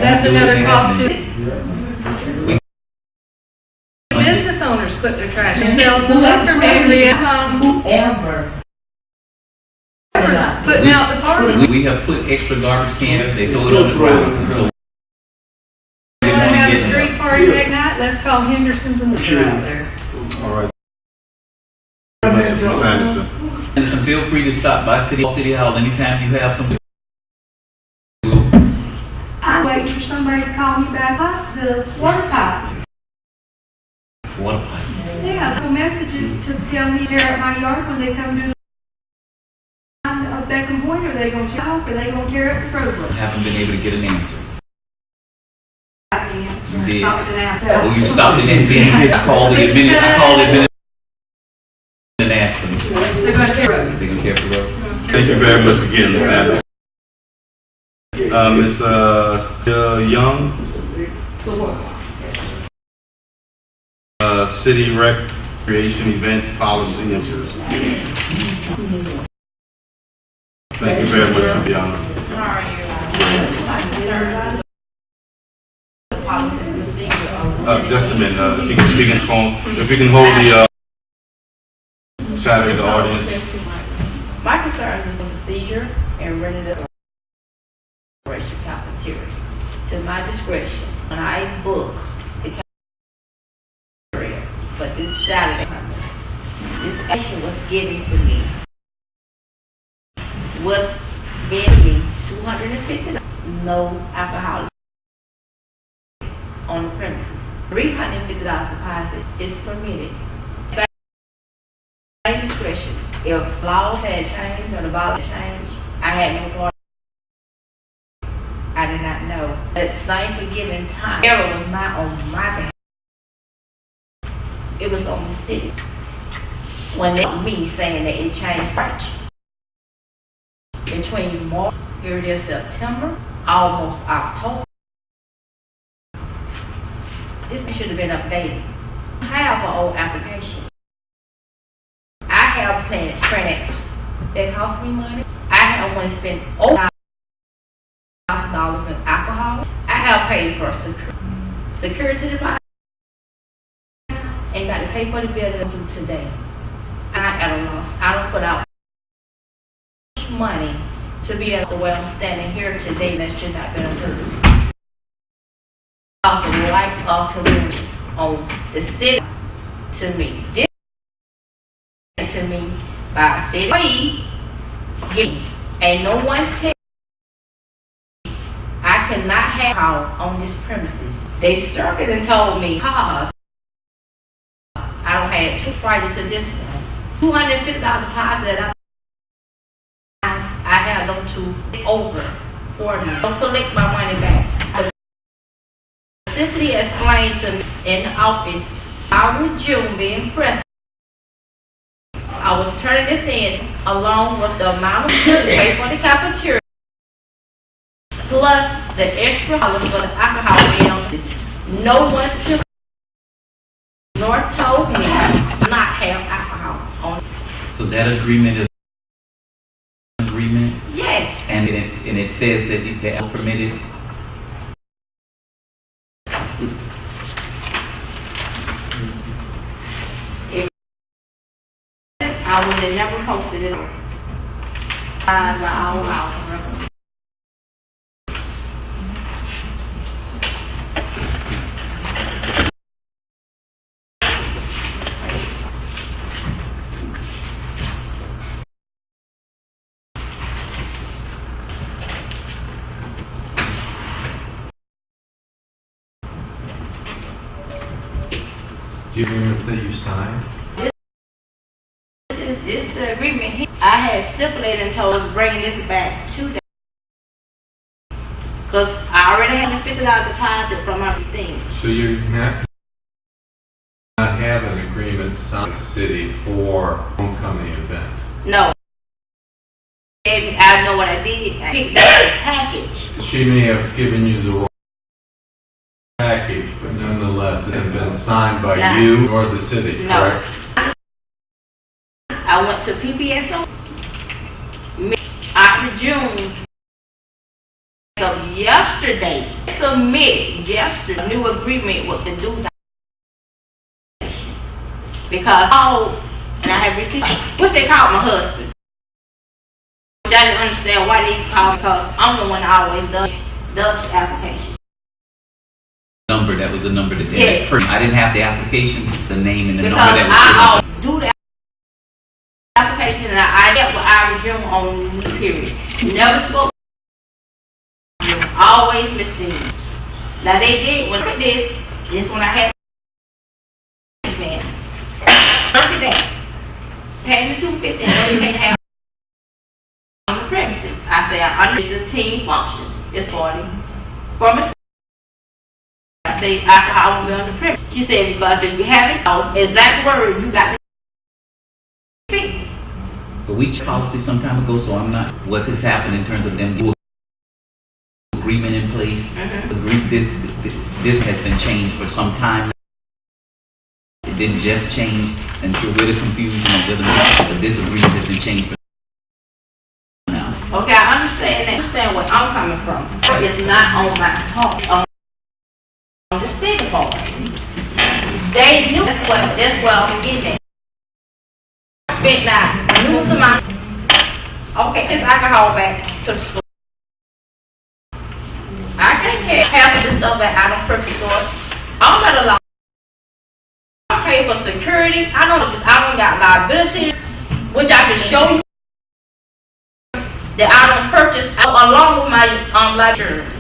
That's another cost too. Business owners put their trash, themselves, the liquor man, Whoever. putting out the party. We have put extra garbage cans, they throw it on the ground. So They want to have a street party that night, let's call Henderson's and we'll out there. All right. Mr. Sanderson. And feel free to stop by City Hall anytime you have something. I'm waiting for somebody to call me back up, the water pipe. What a pipe. Yeah, the messages to tell me they're at my yard when they come to Beckham Point, are they gonna shut off, are they gonna tear up the roadway? Haven't been able to get an answer. I got the answer. You did. Stopped and asked. Oh, you stopped it and I called the administrator and asked them. They're gonna tear up. They're gonna tear up the road. Thank you very much again, Ms. Anderson. Ms. Young, City Recreation Event Policy Issues. Thank you very much, Ms. Young. Just a minute, if you can speak in phone, if you can hold the, shadow of the audience. My concern is the procedure and renting the operation cafeteria. To my discretion, when I book the cafeteria for this Saturday, this action was given to me. Was given me $250, no alcohol on the premises. $350 deposit is permitted. By discretion, if laws had changed or the laws had changed, I had no part. I did not know. But at the same forgiving time, error was not on my behalf. It was on the city. When they me saying that it changed much. Between March, here it is September, almost October. This should have been updated. I have an old application. I have sent credit that cost me money. I have only spent over $1,000 in alcohol. I have paid for security deposit and got to pay for the bill that I do today. I at a loss. I don't put out money to be able to where I'm standing here today. That should not be approved. Of the right of community on the city to me. This to me by city and no one tell I cannot have house on this premises. They circled and told me cause I don't have two Fridays to this one. $250 deposit I have them to over for me. Don't collect my money back. Simply explained to me in the office, I was June being present. I was turning this in along with the amount of money paid for the cafeteria, plus the extra dollars for the alcohol bill. No one took nor told me not have alcohol on. So that agreement is an agreement? Yes. And it says that it is permitted? I would have never posted it. Do you remember that you signed? This agreement here, I had stipulated and told us bringing this back to them. Because I already had a $50 deposit from my thing. So you not have an agreement signed with the city for homecoming event? No. I know what I did. I picked up the package. She may have given you the wrong package, but nonetheless, it has been signed by you or the city, correct? I went to PPSO after June. So yesterday, submit yesterday new agreement with the due because and I have received what they called my husband. Which I didn't understand why they called me because I'm the one that always does the application. That was the number that they Yes. I didn't have the application, the name and the Because number that was I do the application and I dealt with Ira June on the period. Never spoke. Always listening. Now they did when I did this when I had man. 30 days. Paying the $250 and they have on the premises. I say I understand the team function. It's 40 from a I say alcohol will be on the premise. She said because if you have it, exact word you got to fix. But we checked policy some time ago, so I'm not, what has happened in terms of them agreement in place. This has been changed for some time. It didn't just change until we're the confusion of whether or not, but this agreement has been changed for now. Okay, I understand that. I understand where I'm coming from. It's not on my part. On the city part. They knew that's what I'm getting at. Spent now numerous amount. Okay, this alcohol back to the store. I can't carry half of this stuff back out of purchase stores. I'm not allowed. I pay for security. I don't got liability, which I can show you that I don't purchase along with my life insurance.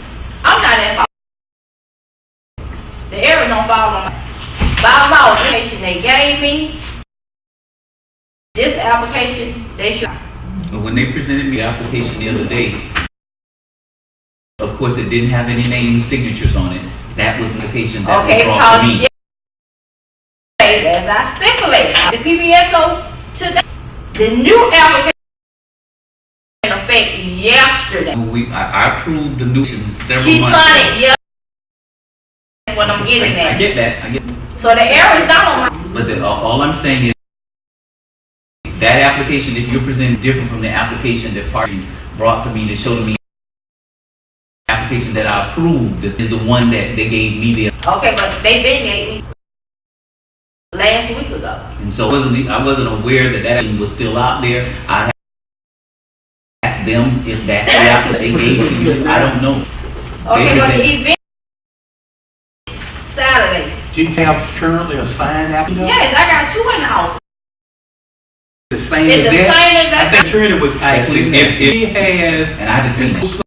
I'm not at fault. The area don't fall on my by law application they gave me. This application, they should. But when they presented me the application the other day, of course it didn't have any name signatures on it. That was an application that was brought to me. As I stipulated, the PBSO today, the new application in effect yesterday. I approved the new several She months signed ago. it yesterday. That's what I'm getting at. I get that. So the error is not on my. But all I'm saying is That application that you're presenting is different from the application that Parks brought to me, that showed me the application that I approved is the one that they gave me the. Okay, but they been gave me last week ago. And so I wasn't aware that that was still out there. I asked them if that's the application they gave to you. I don't know. Okay, but the event Saturday. Do you have currently a signed application? Yes, I got two in the house. The same It's as the that? same as that. I think Trina was asking if he has And I haven't seen it.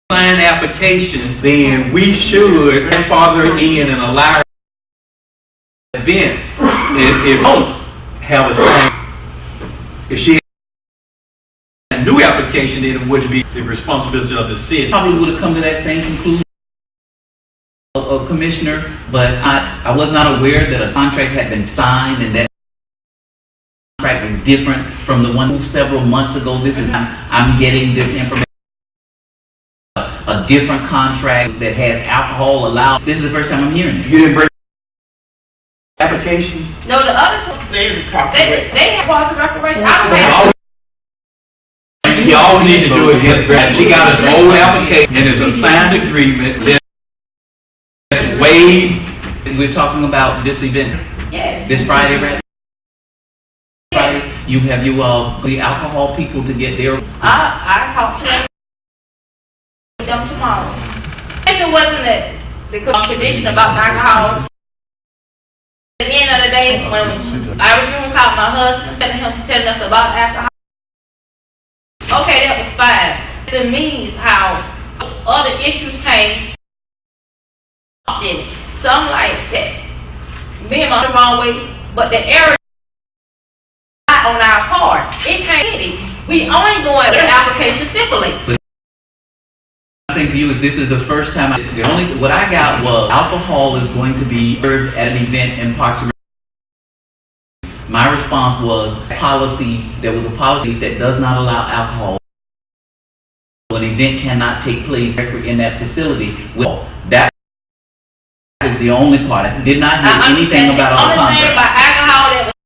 signed application, then we should grandfather in and allow event. If don't have a signed, if she had a new application, then it would be the responsibility of the city. Probably would have come to that same conclusion, Commissioner, but I was not aware that a contract had been signed and that contract was different from the one several months ago. I'm getting this information. A different contract that has alcohol allowed. This is the first time I'm hearing it. You didn't bring application? No, the other two, they have parks and recreation. I don't have. Y'all need to do it here. She got an old application and it's a signed agreement. Let's waive. We're talking about this event Yes. this Friday, right? Friday, you have the alcohol people to get their. I talked to them tomorrow. If it wasn't the condition about the alcohol, at the end of the day, when I remember calling my husband, telling us about alcohol, okay, that was fine. It means how other issues came in it. Some like that. Me and my the wrong way, but the error on our part, it can't get it. We only going with the application stipulates. My thing for you is this is the first time. What I got was alcohol is going to be served at an event in Parks and Recreation. My response was there was a policy that does not allow alcohol. An event cannot take place in that facility. Well, that is the only part. I did not hear anything about all the only thing contracts. about alcohol that was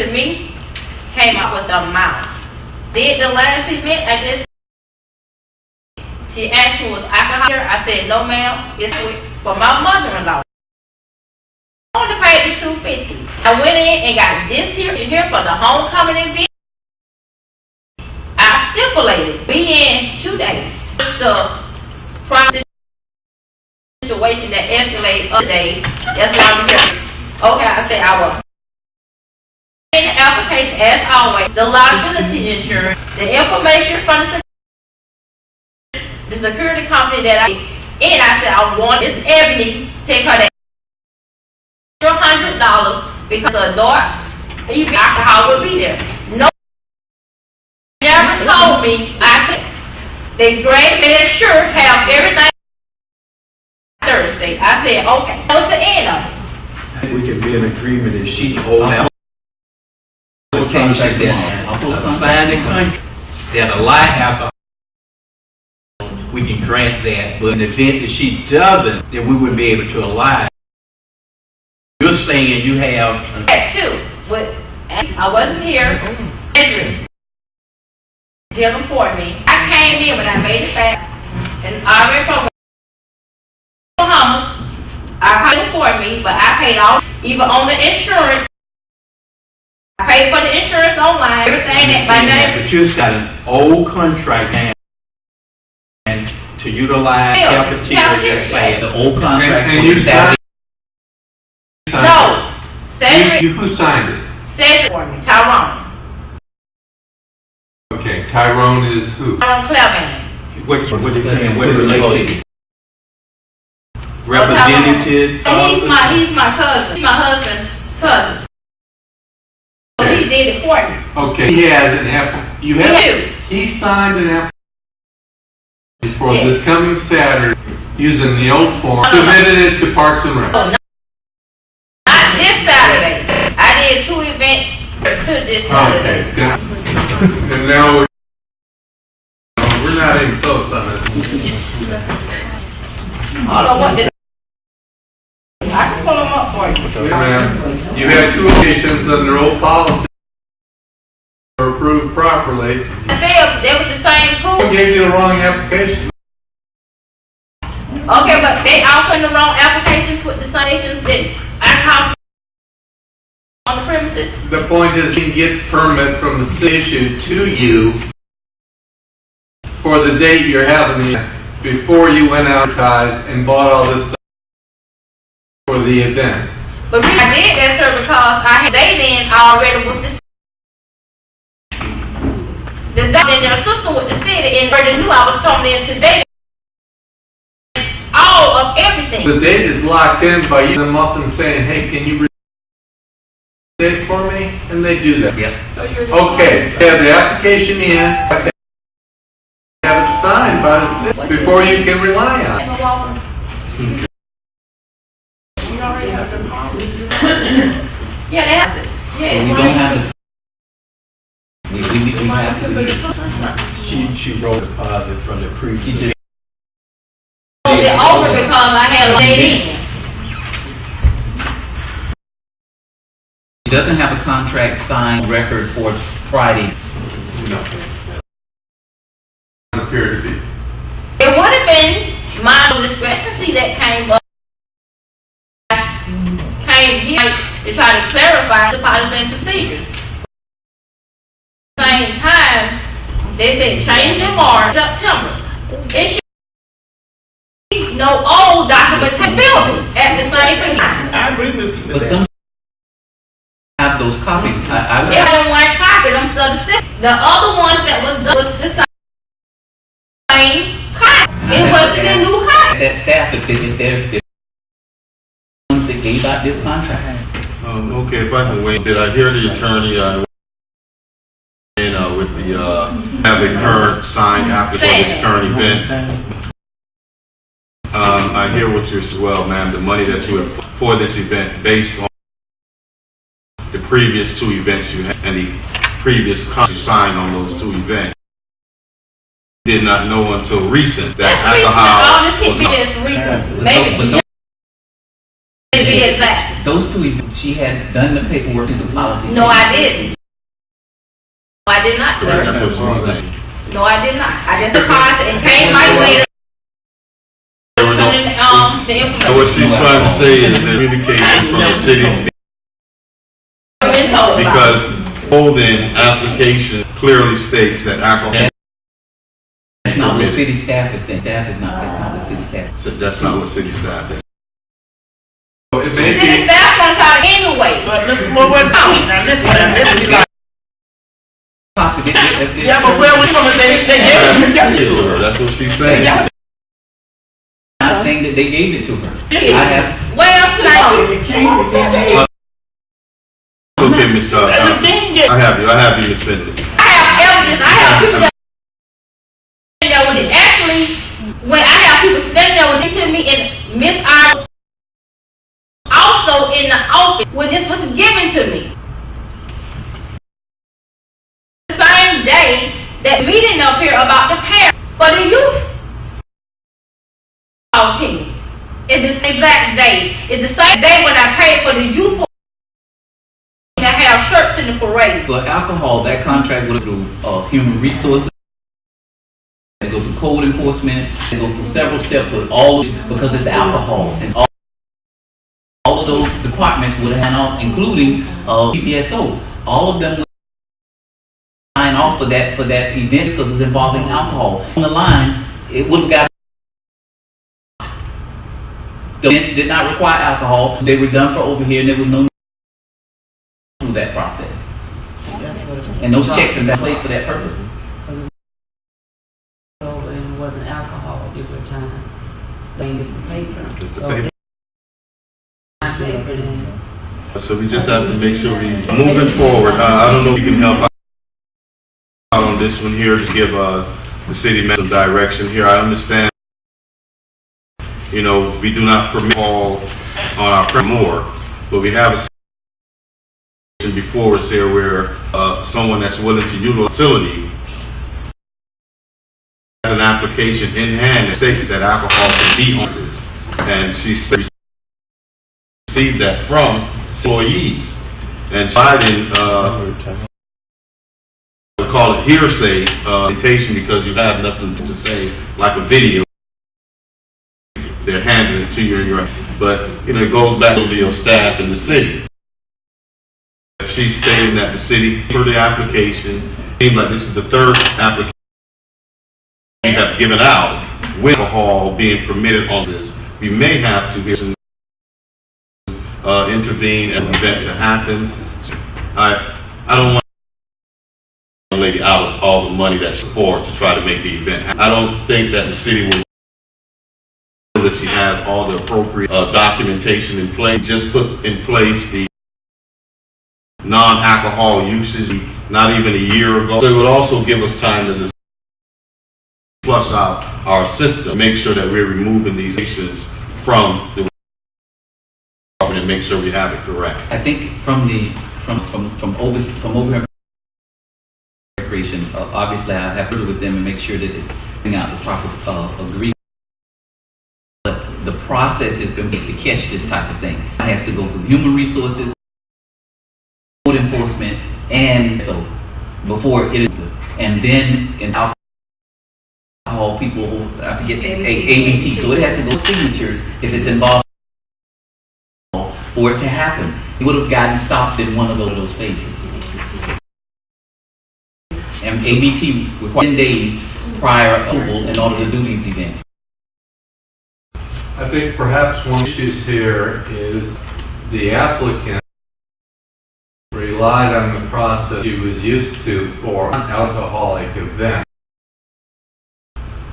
to me came up with the mouth. Did the last event she asked me was alcohol here. I said no ma'am, it's for my mother-in-law. I only paid the $250. I went in and got this here for the homecoming event. I stipulated be in 2 days. The problem situation that escalated other days. That's why I'm here. Okay, I said I will. In the application, as always, the liability insurance, the information from the security company that and I said I want this Ebony take her that $100 because her daughter, even alcohol would be there. No, never told me they grade their sure have everything Thursday. I said okay. What's the end of it? I think we can be in agreement if she holds out. Signed a contract that allow alcohol. We can grant that, but in the event that she doesn't, then we wouldn't be able to allow it. You're saying you have... That too, but I wasn't here. Andrew did them for me. I came in when I made it back, and I went from Bahamas. I paid it for me, but I paid all, even on the insurance. I paid for the insurance online, everything that my name. But you got an old contract now. To utilize cafeteria, just say The old contract. And you signed it? No. Cedric Who signed it? said it for me, Tyrone. Okay, Tyrone is who? Tyrone Clement. what is saying, what relationship? Representative? He's my cousin. He's my husband's cousin. So he did it for me. Okay, he has an application. He signed an application for this coming Saturday using the old form, submitted it to Parks and Rec. Oh, no. Not this Saturday. I did 2 events to this Saturday. Okay, got it. And now we're not even close on this. I don't know what I can pull them up for you. Ma'am, you had 2 occasions under old policy were approved properly. They was the same Who proof. gave you the wrong application? Okay, but they all put in the wrong applications with the stations that alcohol on the premises. The point is, you get permit from the city issued to you for the date you're having it before you went advertised and bought all this stuff for the event. But I did that, sir, because I had they then already with the assistant with the city and already knew I was coming in today. All of everything. The date is locked in by you them up and saying, hey, can you date for me? And they do that. Yep. Okay, have the application in, have it signed by the city before you can rely on it. We already have the policy. Yeah, they have it. Yeah. We don't have the, we have to, She wrote a deposit from the previous. So they're over because I had laid in. she doesn't have a contract signed record for Friday. No. Appear to be. It would have been my discrepancy that came up. Came here to try to clarify the policy and procedures. Same time, they said change in March, September. It should be no old documentation building at the same time. I agree with you with But that. some have those copies. I If I don't want to copy them, so the other ones that was done was the same copy. It wasn't a new copy. that staff, if there's ones that gave out this contract. Okay, if I can wait, did I hear the attorney, with the, have the current signed after for this current event? I hear what you're, well, ma'am, the money that you have for this event based on the previous two events you had and the previous contract you signed on those two events. Did not know until recent that alcohol All this was could be not. just recent, maybe. To be exact. Those two, she had done the paperwork in the policy. No, I didn't. No, I did not, sir. That's what she's saying. No, I did not. I just deposited and came back later. There were no- The information. And what she's trying to say is that communication from the city's Been told about. because holding application clearly states that alcohol. That's not what city staff is saying. Staff is not, that's not what city staff is. So that's not what city staff is. If City they, staff gonna talk anyway. But Mr. Moore, what, now listen, this is like, yeah, but where was some of they gave it to her. That's what she's saying. I'm not saying that they gave it to her. I have, Well, like, Okay, Ms. I have you, Ms. Bentley. I have evidence, I have people that standing there with it. Actually, when I have people standing there with it to me and Miss I also in the office when this was given to me. The same day that meeting up here about the parents for the youth team. It's the exact day. It's the same day when I paid for the youth to have shirts in the parade. for alcohol, that contract would go through human resources, they go through code enforcement, they go through several steps, but all, because it's alcohol, and all of those departments would have off, including PPSO. All of them would sign off for that event because it's involving alcohol. On the line, it would have got. The events did not require alcohol. They were done for over here, and there was no through that process. And those checks are in place for that purpose. And it wasn't alcohol every time. They just the paper. Just the So paper. paper then. So we just have to make sure we, moving forward, I don't know if you can help out on this one here, just give the city some direction here. I understand, you know, we do not permit all on our more, but we have a situation before us here where someone that's willing to utilize the facility has an application in hand that states that alcohol can be on this, and she received that from employees. And Biden, we call it hearsay, citation, because you have nothing to say, like a video. They're handing it to you and you're, but, you know, it goes back to your staff in the city. She's stating that the city, for the application, seems like this is the third application we have given out with alcohol being permitted on this. We may have to intervene and event to happen. I don't want a lady out of all the money that's for to try to make the event happen. I don't think that the city will, if she has all the appropriate documentation in place, just put in place the non-alcohol usage not even a year ago. So it would also give us time as a flush out our system, make sure that we're removing these issues from the and make sure we have it correct. I think from over recreation, obviously I have to do with them and make sure that it's bring out the proper agreement. But the process is going to be to catch this type of thing. It has to go through human resources, code enforcement, and so before it is, and then in alcohol people, I forget, ABT. So it has to go signatures if it's involved. For it to happen, he would have gotten stopped in one of those phases. And ABT requires 10 days prior approval in order to do these events. I think perhaps one of the issues here is the applicant relied on the process he was used to for an alcoholic event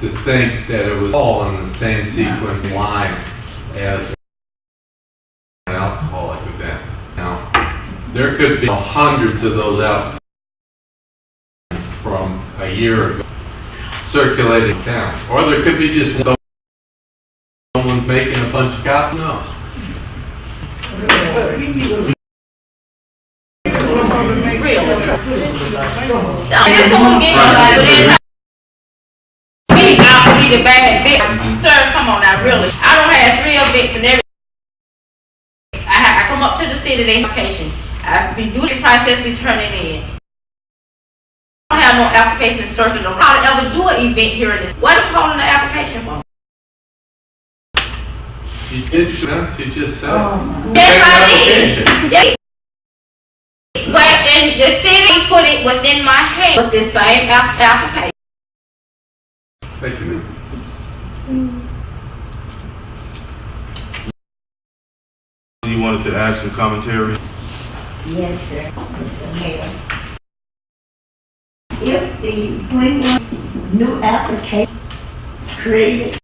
to think that it was all in the same sequence line as an alcoholic event. Now, there could be hundreds of those out from a year ago circulating town, or there could be just someone's making a bunch of copies. No. The bad bit. Sir, come on now, really. I don't have 3 events and everything. I come up to the city, they application. I be doing the process, we turn it in. I don't have no application circuit on how to ever do an event here in this. What are you calling the application for? You did, you just said. Yes, I did. Yes. But in the city put it within my hand with this same application. Thank you. You wanted to add some commentary? Yes, sir, Mr. Mayor. If the new application created,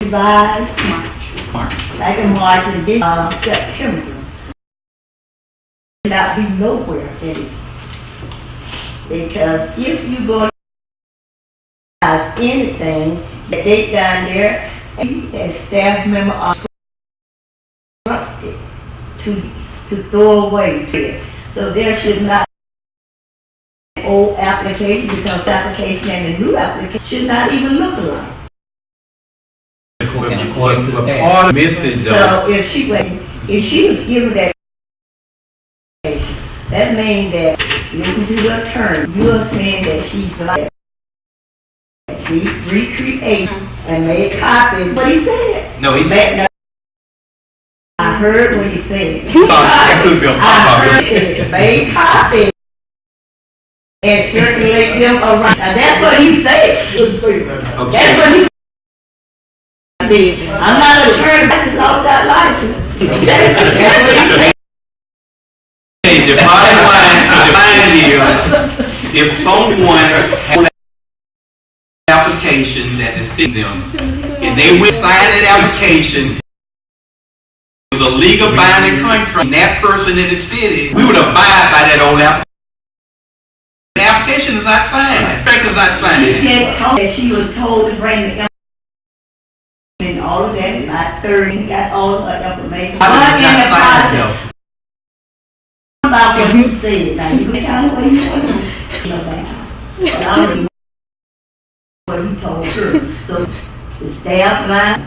revised, like in March and September, not be nowhere in it. Because if you go as anything that they down there, as staff member are to throw away it. So there should not be an old application, because the application and the new application should not even look alike. And according to But part of missing though. So if she was given that, that means that, listen to the attorney, you are saying that she's like, she recreated and made copies. What he said? No, he said. I heard what he said. That could be a I heard it, made copies and circulate them around. Now that's what he said. That's what he said. I'm not an attorney, I just lost that license. That's what he said. Hey, the bottom line is, if someone has an application that is sitting them, and they will sign that application, it was a legal binding contract, and that person in the city, we would abide by that old application. The application is not signed, the contract is not signed. She just told that she was told to bring the and all of that, not 30, got all of the information. About what you said, now you can tell me what you want to know about. But I don't know what he told her. So the staff line.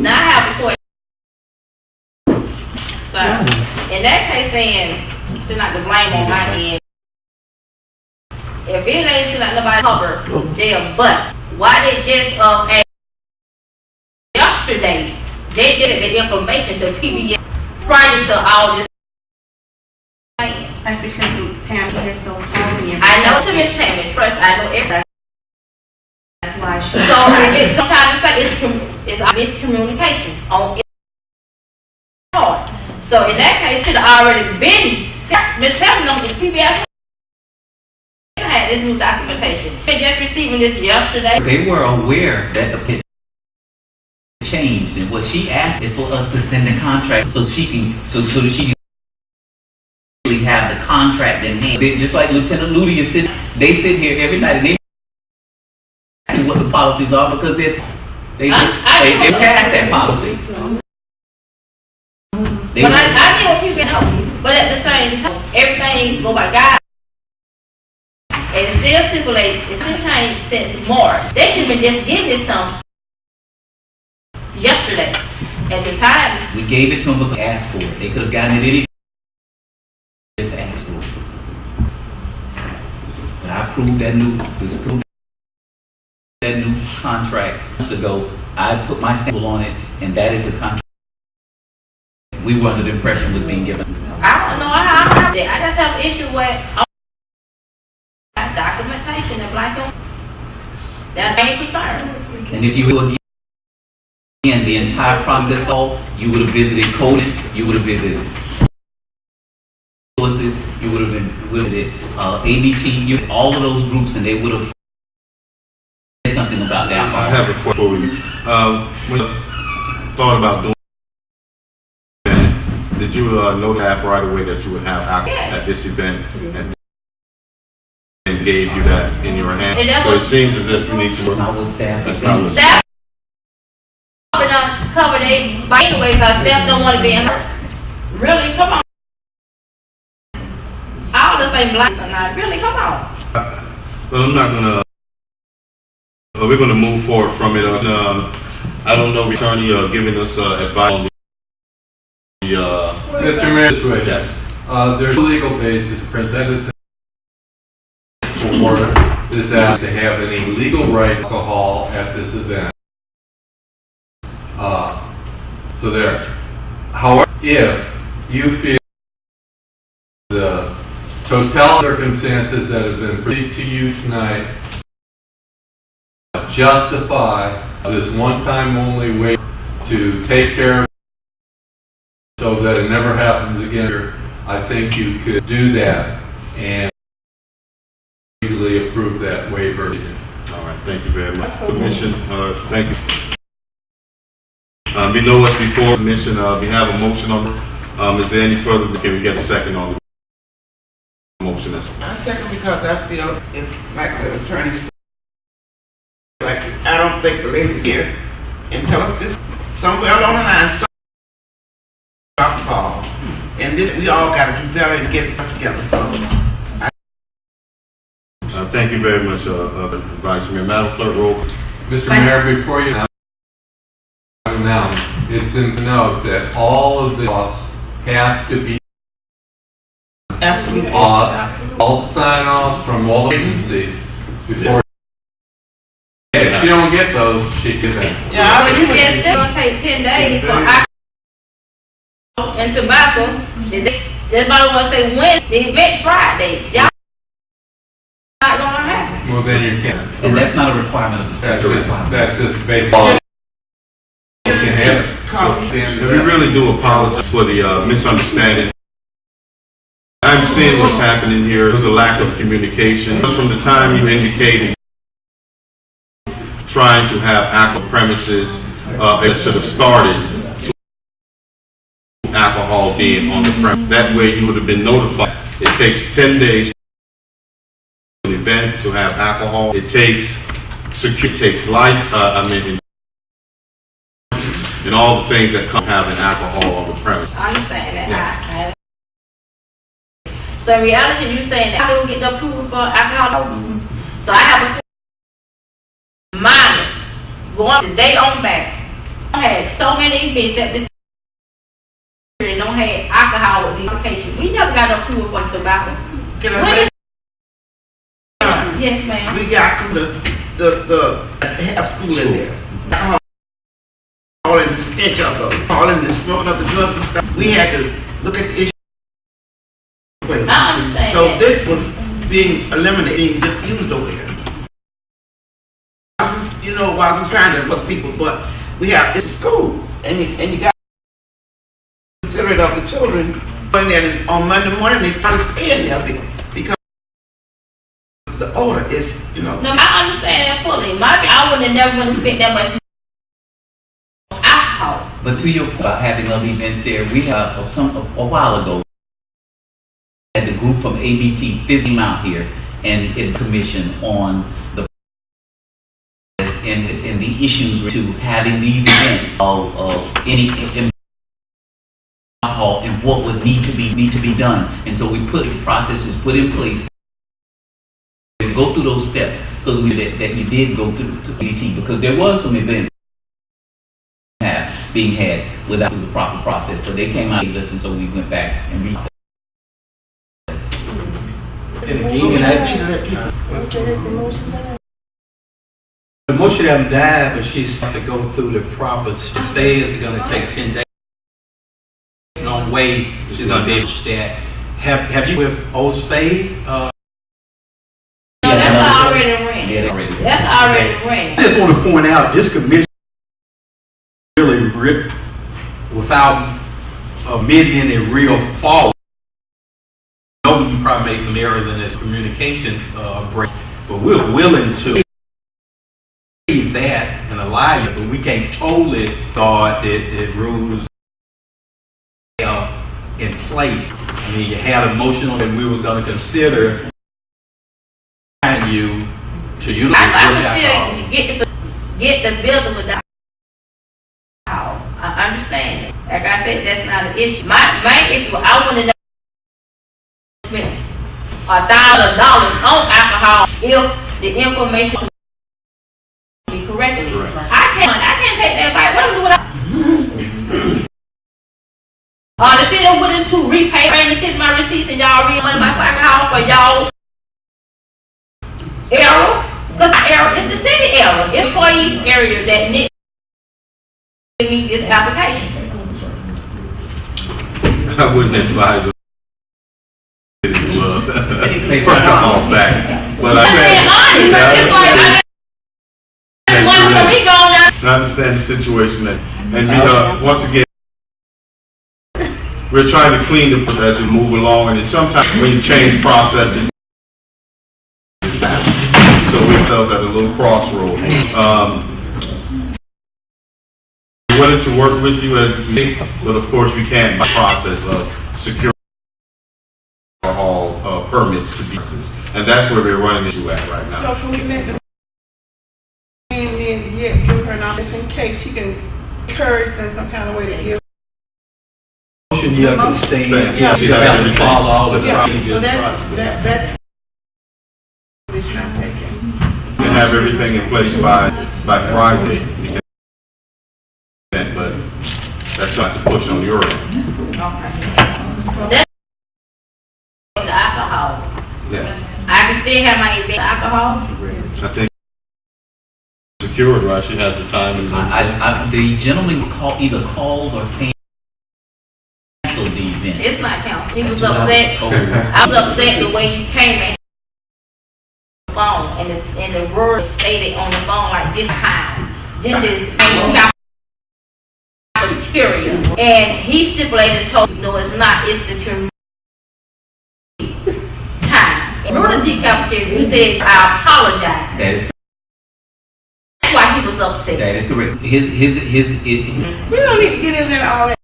Now I have a question. Sorry. in that case, then, it's not the blame on my end. If it ain't like nobody cover their butt, why they just, yesterday, they did the information to PBS prior to all this. That's because Tammy has so told me. I know to Miss Tammy, first, I know everything. That's why she. So, it's sometimes it's miscommunication on its part. So, in that case, should have already been, Miss Tammy knows the PBS had this new documentation. They just receiving this yesterday. They were aware that the pit changed, and what she asked is for us to send the contract so she can, so that she can really have the contract in hand. Just like Lieutenant Luty is sitting, they sit here every night and they know what the policies are because they passed that policy. But I get what people know. But at the same time, everything go by God. And it still stipulates, it's still changed since March. They should have been just getting this some yesterday. At the time, We gave it to them because they asked for it. They could have gotten it any just asked for it. But I approved that new contract months ago. I put my stamp on it, and that is the contract we were under the impression was being given. I don't know how I have that. I just have an issue with documentation in black and white. That's my concern. And if you look again, the entire process, you would have visited Codis, you would have visited sources, you would have visited ABT, all of those groups, and they would have said something about that. I have a question for you. When you thought about doing that, did you know that right away that you would have alcohol at this event and gave you that in your hand? So it seems as if you need to work. Not with staff. That's not with Staff covered they by anyway because staff don't want to be in hurt. Really, come on. All the same black or not. Really, come on. Well, I'm not gonna. We're gonna move forward from it. I don't know, attorney, giving us advice on the. Mr. Mayor, yes. There's a legal basis presented for this act to have any legal right to alcohol at this event. So there. However, if you feel the total circumstances that have been presented to you tonight justify this one-time only way to take care of it so that it never happens again, I think you could do that and legally approve that waiver. All right, thank you very much. Commission, thank you. We know what's before commission. We have a motion on it. Is there any further? Can we get a second on the motion? I second because I feel if, like the attorney said, like, I don't think the lady here and tell us this somewhere along the line, drop the ball. And this, we all got to do better and get it together. So, thank you very much, Vice Mayor. Madam Clerk, roll. Mr. Mayor, before you announce, it's in the note that all of the laws have to be absolutely all sign-offs from all agencies before. If you don't get those, she can. Yeah, but you said it's gonna take 10 days for alcohol and tobacco. Everybody wanna say when the event Friday. Y'all not gonna happen. Well, then you can't. And that's not a requirement of the statute. That's just basically. You can have it. We really do apologize for the misunderstanding. I'm seeing what's happening here. There's a lack of communication. From the time you indicated trying to have alcohol premises, it should have started to alcohol being on the premise. That way you would have been notified. It takes 10 days for an event to have alcohol. It takes lights, and all the things that come having alcohol on the premise. I understand that. Yes. So in reality, you're saying that I don't get the approval for alcohol. So I have a mind going to day on back. I had so many events that this don't had alcohol with the application. We never got no approval for tobacco. Can I When say? is- Yes, ma'am. We got through the have school in there. All in the stench of the, all in the smoke of the drugs and stuff. We had to look at the issue. I understand So that. this was being eliminated, being just used over here. You know, while I'm trying to look people, but we have, it's school, and you got to consider it of the children. And then on Monday morning, they try to stay in there because the odor is, you know. No, I understand that fully. I wouldn't have never want to spend that much alcohol. But to your point about having other events there, we have a while ago had the group from ABT visiting out here and in commission on the and the issues to having these events of any alcohol and what would need to be done. And so we put processes put in place to go through those steps so that you did go through to ABT, because there was some events being had without the proper process. So they came out and listened, so we went back and read. And again, the motion haven't died, but she's have to go through the proper, she says it's gonna take 10 days. No way she's gonna be able to do that. Have you with OSAID, No, that's already ran. Yeah, they already. That's already ran. I just want to point out, this commission really ripped without admitting any real fault. I know you probably made some errors in this communication break, but we're willing to leave that and allow you, but we can't totally thought that rules in place. I mean, you had a motion on that we was going to consider you to utilize I can alcohol. still get the building without alcohol. I understand it. Like I said, that's not an issue. My issue, I want to know spend $1,000 on alcohol if the information be correctly. I can't take that fight. What am I doing? The city willing to repay and send my receipts and y'all read money my alcohol for y'all error. Because error, it's the city error. It's employees area that need to meet this application. I wouldn't advise them to bring all back. But I understand the situation and once again, we're trying to clean the as we move along, and sometimes when you change processes, so we ourselves at a little crossroad. We wanted to work with you as we, but of course we can't by process of securing all permits to be, and that's where we're running into at right now. So can we let the and then give her an office in case she can encourage them some kind of way to give. Motion you have to stay in. Yeah. You have to follow all the Yeah, procedures. so that's position I'm taking. And have everything in place by Friday. But that's not the push on your end. That's the alcohol. Yes. I can still have my event alcohol. I think secured, right? She has the time and The gentleman either called or canceled the event. It's not count. He was upset. I was upset the way you came in the phone and the word stated on the phone like this time. This is cafeteria. And he stipulated told no it's not, it's the community time. Community cafeteria, you said I apologize. That's why he was upset. That is correct. We don't need to get into all that.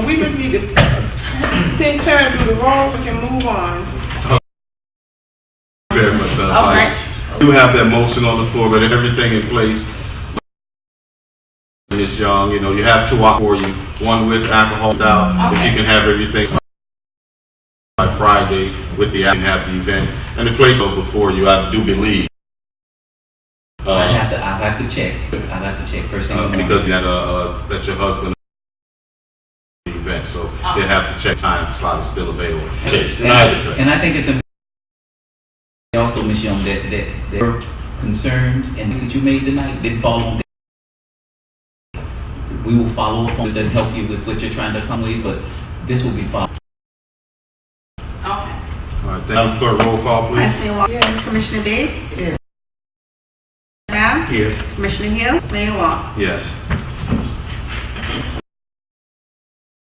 We just need to send Claire to do the role, we can move on. very much advice. We do have that motion on the floor, but everything in place. Ms. Young, you have 2 options for you. One with alcohol without, if you can have everything by Friday with the and have the event. And the place before you, I do believe. I'll have to check. I'll have to check first thing in the morning. Because you had that's your husband event. so they have to check time slot is still available. It's And neither place. and I think it's important also, Ms. Young, that your concerns and things that you made tonight didn't fall on. We will follow up on it and help you with what you're trying to come with, but this will be followed. Okay. All right, Madam Clerk, roll call, please. Vice Mayor Walker. Commissioner Biggs. Yes. Brown. Yes. Commissioner Hill. Mayor Walker. Yes.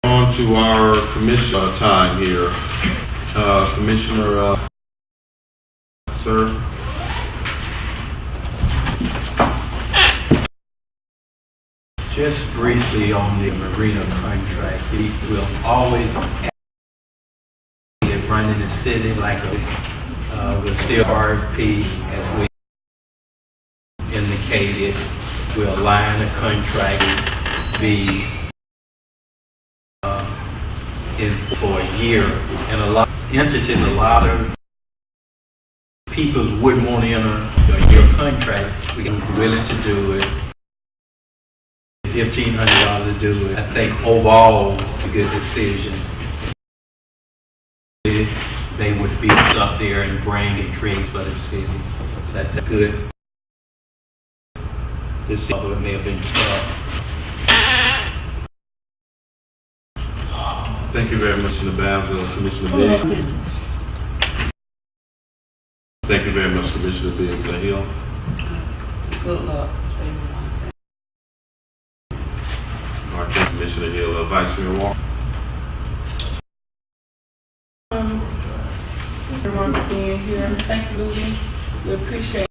On to our commission time here. Commissioner, sir. Just briefly on the marina contract, we will always be running the city like this. We're still RFP as we indicated. We'll align the contract, is for a year, and a lot of people wouldn't want to enter a year contract. We're willing to do it. $1,500 to do it. I think overall it's a good decision. They would be up there and bring intrigues for the city. So that's good. This other may have been tough. Thank you very much in advance, Commissioner Biggs. Thank you very much, Commissioner Biggs. Hill. Good luck. All right, thank you, Commissioner Hill. Vice Mayor Walker. Everyone for being here. Thank you, Louie. We appreciate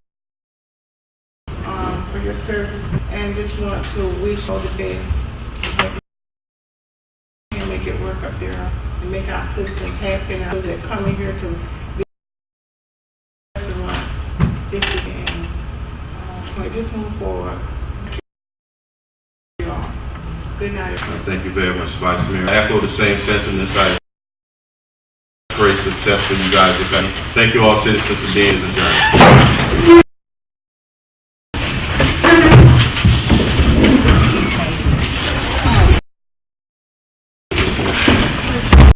for your service, and just want to wish all the best and make it work up there and make our citizens happy and those that coming here to be restaurant. This is and just move forward. Good night. Thank you very much, Vice Mayor. I echo the same sentiments. I great success for you guys. Thank you all, citizens, for being adjourned.